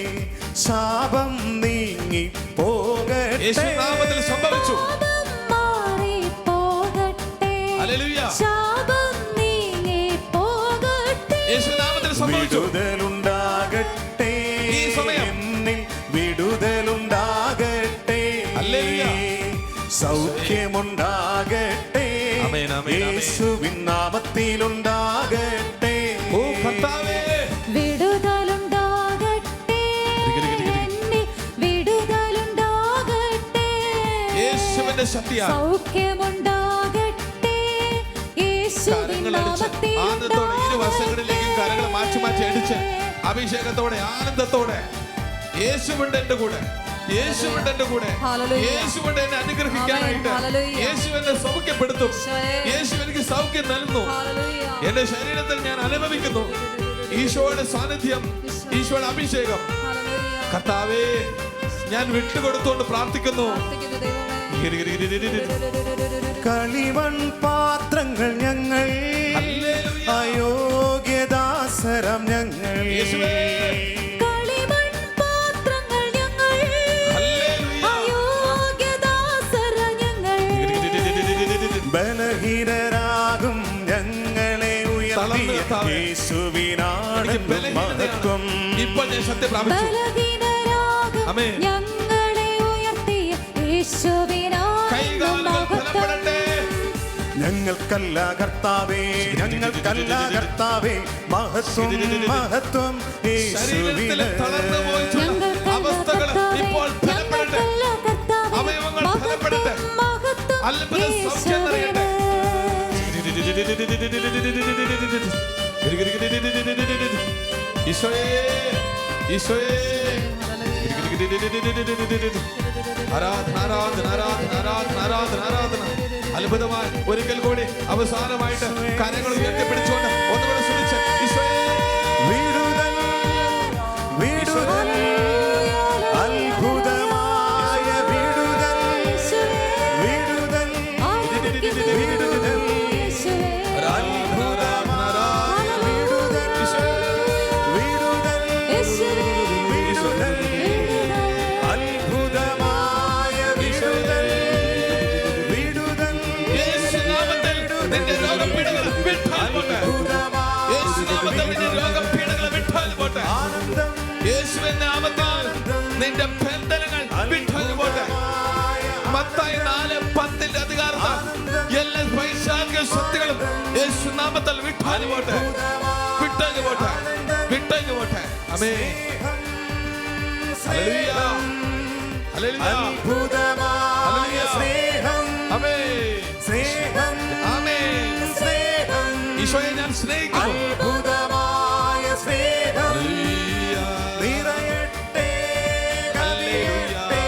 ശാപം നീങ്ങി പോകട്ടെ. യേശുനാമത്തിൽ സംഭവിച്ചു. പാപം മാറി പോകട്ടെ, ഹല്ലേലൂയ. ശാപം നീങ്ങി പോകട്ടെ. യേശുനാമത്തിൽ സംഭവിച്ചു. വിടുതലുണ്ടാകട്ടെ, ഈ സമയം എന്നിൽ വിടുതലുണ്ടാകട്ടെ. ആമേൻ. യേശുവിൻ നാമത്തിലുണ്ടാകട്ടെ. ഓ കർത്താവേ, വിടുതലുണ്ടാകട്ടെ, എന്നിൽ വിടുതലുണ്ടാകട്ടെ, യേശുവിന്റെ ശക്തിയാ. സൗഖ്യമുണ്ടാകട്ടെ, യേശുവിൻ കരങ്ങളടിച്ച് ആനന്ദത്തോടെ ഇരുവശങ്ങളിലേക്കും കരങ്ങൾ മാറ്റി മാറ്റി അടിച്ച് അഭിഷേകത്തോടെ ആനന്ദത്തോടെ യേശുവിന്റെ എന്റെ കൂടെ, യേശുവിന്റെ എന്റെ കൂടെ, ഹല്ലേലൂയ. യേശുവിന്റെ എന്നെ അനുഗ്രഹിക്കാനായിട്ട്, ആമേൻ. ഹല്ലേലൂയ. യേശു എന്നെ സൗഖ്യപ്പെടുത്തും, ഈശോയേ. യേശു എനിക്ക് സൗഖ്യം നൽകുന്നു, ഹല്ലേലൂയ. എന്റെ ശരീരത്തിൽ ഞാൻ അനുഭവിക്കുന്നു ഈശോയുടെ സാന്നിധ്യം, ഈശോയുടെ അഭിഷേകം. ഹല്ലേലൂയ. കർത്താവേ, ഞാൻ വിട്ടുകൊടുത്തുകൊണ്ട് പ്രാർത്ഥിക്കുന്നു. പ്രാർത്ഥിക്കുന്നു ദൈവമേ. കളിമൺ പാത്രങ്ങൾ ഞങ്ങൾ, ഹല്ലേലൂയ. അയോഗ്യദാസരം ഞങ്ങൾ. യേശുവേ. കളിമൺ പാത്രങ്ങൾ ഞങ്ങൾ, ഹല്ലേലൂയ. അയോഗ്യദാസര ഞങ്ങൾ, ബലഹീനരാകും ഞങ്ങളെ ഉയർത്തിയ യേശുവിനാണ് മഹത്വം. ഇപ്പോൾ ഞാൻ സത്യം പ്രാപിച്ചു. ബലഹീനരാകും ആമേൻ. ഞങ്ങളെ ഉയർത്തിയ യേശുവിനാണ് കൈകാലുകൾ ബലപ്പെടട്ടെ. ഞങ്ങൾക്കല്ല കർത്താവേ, ഞങ്ങൾക്കല്ല കർത്താവേ, മഹത്വം മഹത്വം ശരീരത്തിലെ യേശുവിന്. തളർന്നു പോയിട്ടുള്ള അവസ്ഥകൾ ഇപ്പോൾ ബലപ്പെടട്ടെ. അവയവങ്ങൾ ബലപ്പെടട്ടെ. അത്ഭുത സൗഖ്യം നിറയട്ടെ. ഈശോയേ, ഈശോയേ. ആരാധന, ആരാധന, ആരാധന, ആരാധന, ആരാധന, ആരാധന. അത്ഭുതമായി ഒരിക്കൽ കൂടി അവസാനമായിട്ട് കരങ്ങൾ ഉയർത്തിപ്പിടിച്ചുകൊണ്ട് ഒന്നുകൂടെ ശ്രമിച്ച് ഈശോയേ. വിടുതൽ വിടുതൽ അത്ഭുതമായ വിടുതൽ വിടുതൽ വിടുതൽ അത്ഭുതമായ വിടുതൽ വിടുതൽ വിടുതൽ അത്ഭുതമായ വിടുതൽ വിടുതൽ യേശുനാമത്തിൽ നിന്റെ രോഗപീഠകൾ വിട്ടാൽ പോട്ടെ. യേശുനാമത്തിൽ നിന്റെ രോഗപീഠകൾ വിട്ടാൽ പോട്ടെ. ആനന്ദം യേശുവിന്റെ നാമത്തിൽ നിന്റെ ബന്ധനങ്ങൾ വിട്ടാൽ പോട്ടെ. മത്തായി 4:10 അധികാരത്താൽ എല്ലാ പൈശാചിക ശക്തികളും യേശുനാമത്തിൽ വിട്ടാൽ പോട്ടെ, വിട്ടാൽ പോട്ടെ, വിട്ടാൽ പോട്ടെ. ആമേൻ. ഹല്ലേലൂയ, ഹല്ലേലൂയ, അത്ഭുതമായ സ്നേഹം ആമേൻ, സ്നേഹം ആമേൻ. സ്നേഹം ഈശോയെ ഞാൻ സ്നേഹിക്കുന്നു. അത്ഭുതമായ സ്നേഹം ഹല്ലേലൂയ, നിറയട്ടെ കവിയട്ടെ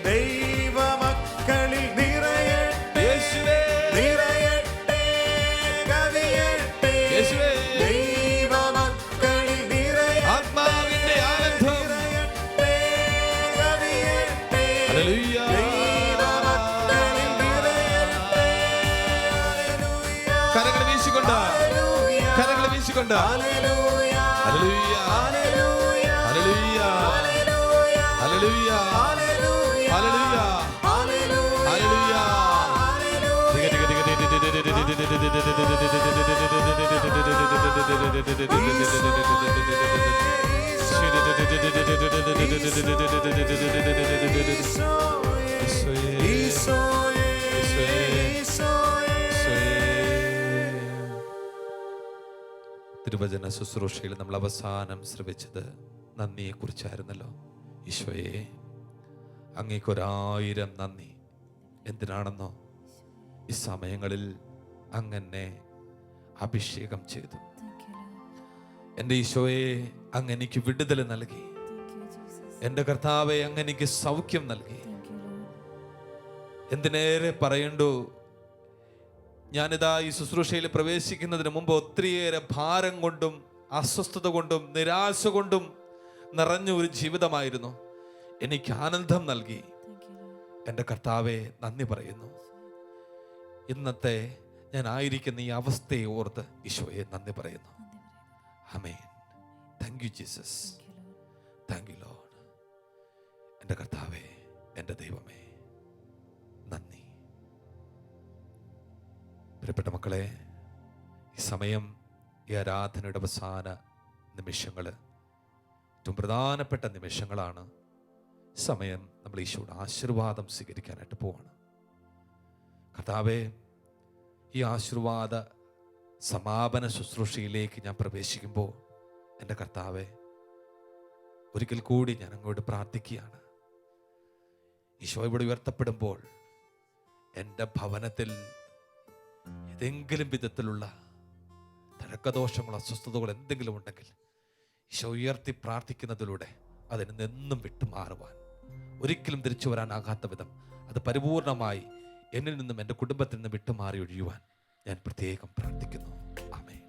ദൈവമക്കളിൽ നിറയട്ടെ യേശുവേ, നിറയട്ടെ കവിയട്ടെ യേശുവേ. ദൈവമക്കളിൽ നിറയട്ടെ ആത്മാവിന്റെ ആനന്ദം. നിറയട്ടെ കവിയട്ടെ ഹല്ലേലൂയ. ദൈവമക്കളിൽ നിറയട്ടെ. കരങ്ങൾ വീശിക്കൊണ്ട്, കരങ്ങൾ വീശിക്കൊണ്ട്. ഹല്ലേലൂയ ഹല്ലേലൂയ, ഹല്ലേലൂയ ഹല്ലേലൂയ, ഹല്ലേലൂയ, ഹല്ലേലൂയ, ഹല്ലേലൂയ. തിരുവചന ശുശ്രൂഷയിൽ നമ്മൾ അവസാനം ശ്രവിച്ചത് നന്ദിയെ കുറിച്ചായിരുന്നല്ലോ. ഈശോയെ, അങ്ങേക്കൊരായിരം നന്ദി. എന്തിനാണെന്നോ, ഈ സമയങ്ങളിൽ അങ്ങനെ അഭിഷേകം ചെയ്തു. എൻ്റെ ഈശോയെ, അങ്ങ് എനിക്ക് വിടുതൽ നൽകി. എൻ്റെ കർത്താവെ, അങ്ങ് എനിക്ക് സൗഖ്യം നൽകി. എന്തിനേറെ പറയണ്ടു, ഞാനിതാ ഈ ശുശ്രൂഷയിൽ പ്രവേശിക്കുന്നതിന് മുമ്പ് ഒത്തിരിയേറെ ഭാരം കൊണ്ടും അസ്വസ്ഥത കൊണ്ടും നിരാശ കൊണ്ടും നിറഞ്ഞ ഒരു ജീവിതമായിരുന്നു. എനിക്ക് ആനന്ദം നൽകി. എൻ്റെ കർത്താവെ, നന്ദി പറയുന്നു. ഇന്നത്തെ ഞാൻ ആയിരിക്കുന്ന ഈ അവസ്ഥയെ ഓർത്ത് ഈശോയെ നന്ദി പറയുന്നു. ആമേൻ. Thank you Jesus. Thank you Lord. എൻ്റെ കർത്താവേ, എൻ്റെ ദൈവമേ, നന്ദി. പ്രിയപ്പെട്ട മക്കളെ, ഈ സമയം, ഈ ആരാധനയുടെ അവസാന നിമിഷങ്ങൾ ഏറ്റവും പ്രധാനപ്പെട്ട നിമിഷങ്ങളാണ്. സമയം നമ്മൾ ഈശോയുടെ ആശീർവാദം സ്വീകരിക്കാനായിട്ട് പോവാണ്. കർത്താവേ, ഈ ആശീർവാദ സമാപന ശുശ്രൂഷയിലേക്ക് ഞാൻ പ്രവേശിക്കുമ്പോൾ എൻ്റെ കർത്താവെ, ഒരിക്കൽ കൂടി ഞാൻ അങ്ങോട്ട് പ്രാർത്ഥിക്കുകയാണ്. ഈശോ ഇവിടെ ഉയർത്തപ്പെടുമ്പോൾ എൻ്റെ ഭവനത്തിൽ ഏതെങ്കിലും വിധത്തിലുള്ള തഴക്കദോഷങ്ങളോ അസ്വസ്ഥതകളോ എന്തെങ്കിലും ഉണ്ടെങ്കിൽ ഈശോ ഉയർത്തി പ്രാർത്ഥിക്കുന്നതിലൂടെ അതിൽ നിന്നും വിട്ടുമാറുവാൻ, ഒരിക്കലും തിരിച്ചു വരാനാകാത്ത വിധം അത് പരിപൂർണമായി എന്നിൽ നിന്നും എൻ്റെ കുടുംബത്തിൽ നിന്നും വിട്ടുമാറി ഒഴിയുവാൻ ഞാൻ പ്രത്യേകം പ്രാർത്ഥിക്കുന്നു. ആമേൻ.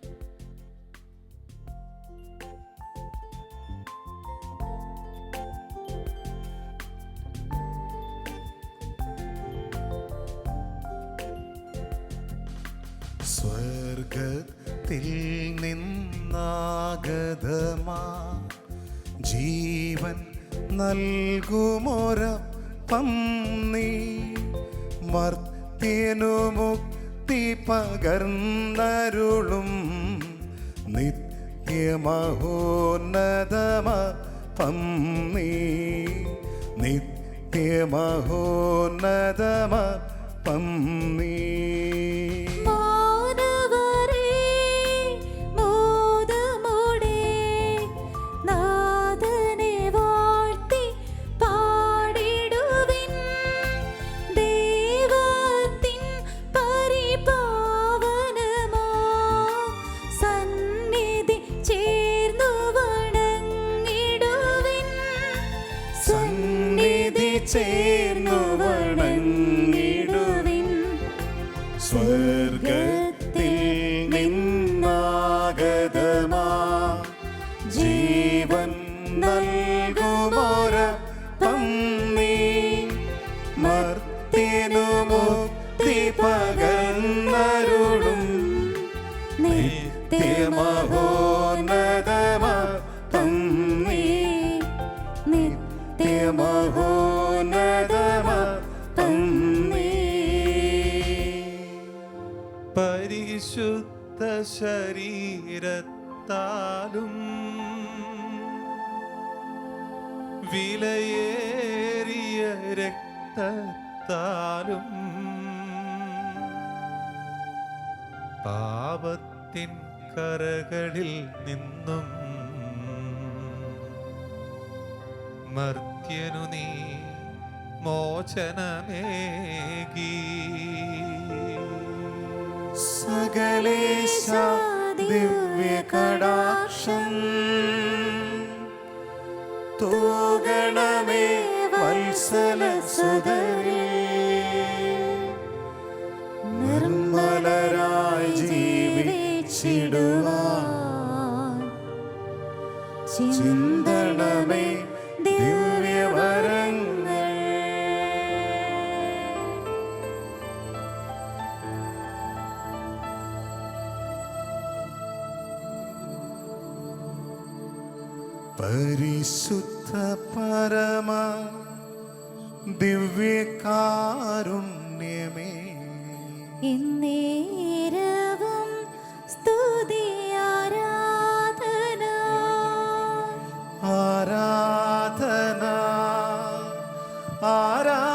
സ്വർഗത്തിൽ നിന്നാഗതമാ ജീവൻ നൽകുമൊരപ്പം നീ, മർത്യനു മുക്തി പകർന്നരുളും നിത്യമഹോന്നതമപ്പം നീ, നിത്യമഹോന്നതമപ്പം നീ. ചേർന്നു വണങ്ങിടുവിൻ. സ്വർഗത്തിൽ നിന്നാഗതമാ ജീവൻ നൽകുമൊരപ്പം നീ, മർത്യനു മുക്തി പകർന്നരുളും നിത്യമഹോന്നതമപ്പം നീ, നിത്യമഹോന്നതമപ്പം നീ. പരിശുദ്ധ ശരീരത്താലും വിലയേറിയ രക്തത്താലും പാപത്തിൻ കരകളിൽ നിന്നും മർത്യനു നീ മോചനമേകി. സകലേശ ദിവ്യകടാക്ഷം തൂഗണമേ വത്സലസുതരേ, നിർമ്മലരായി ജീവിച്ചിടുവാൻ ചിന്തണമേ ദിവ്യവരങ്ങൾ. പരിശുദ്ധ പരമ ദിവ്യകാരുണ്യമേ, എന്നേരവും സ്തുതി ആരാധന ആരാധന ആരാധന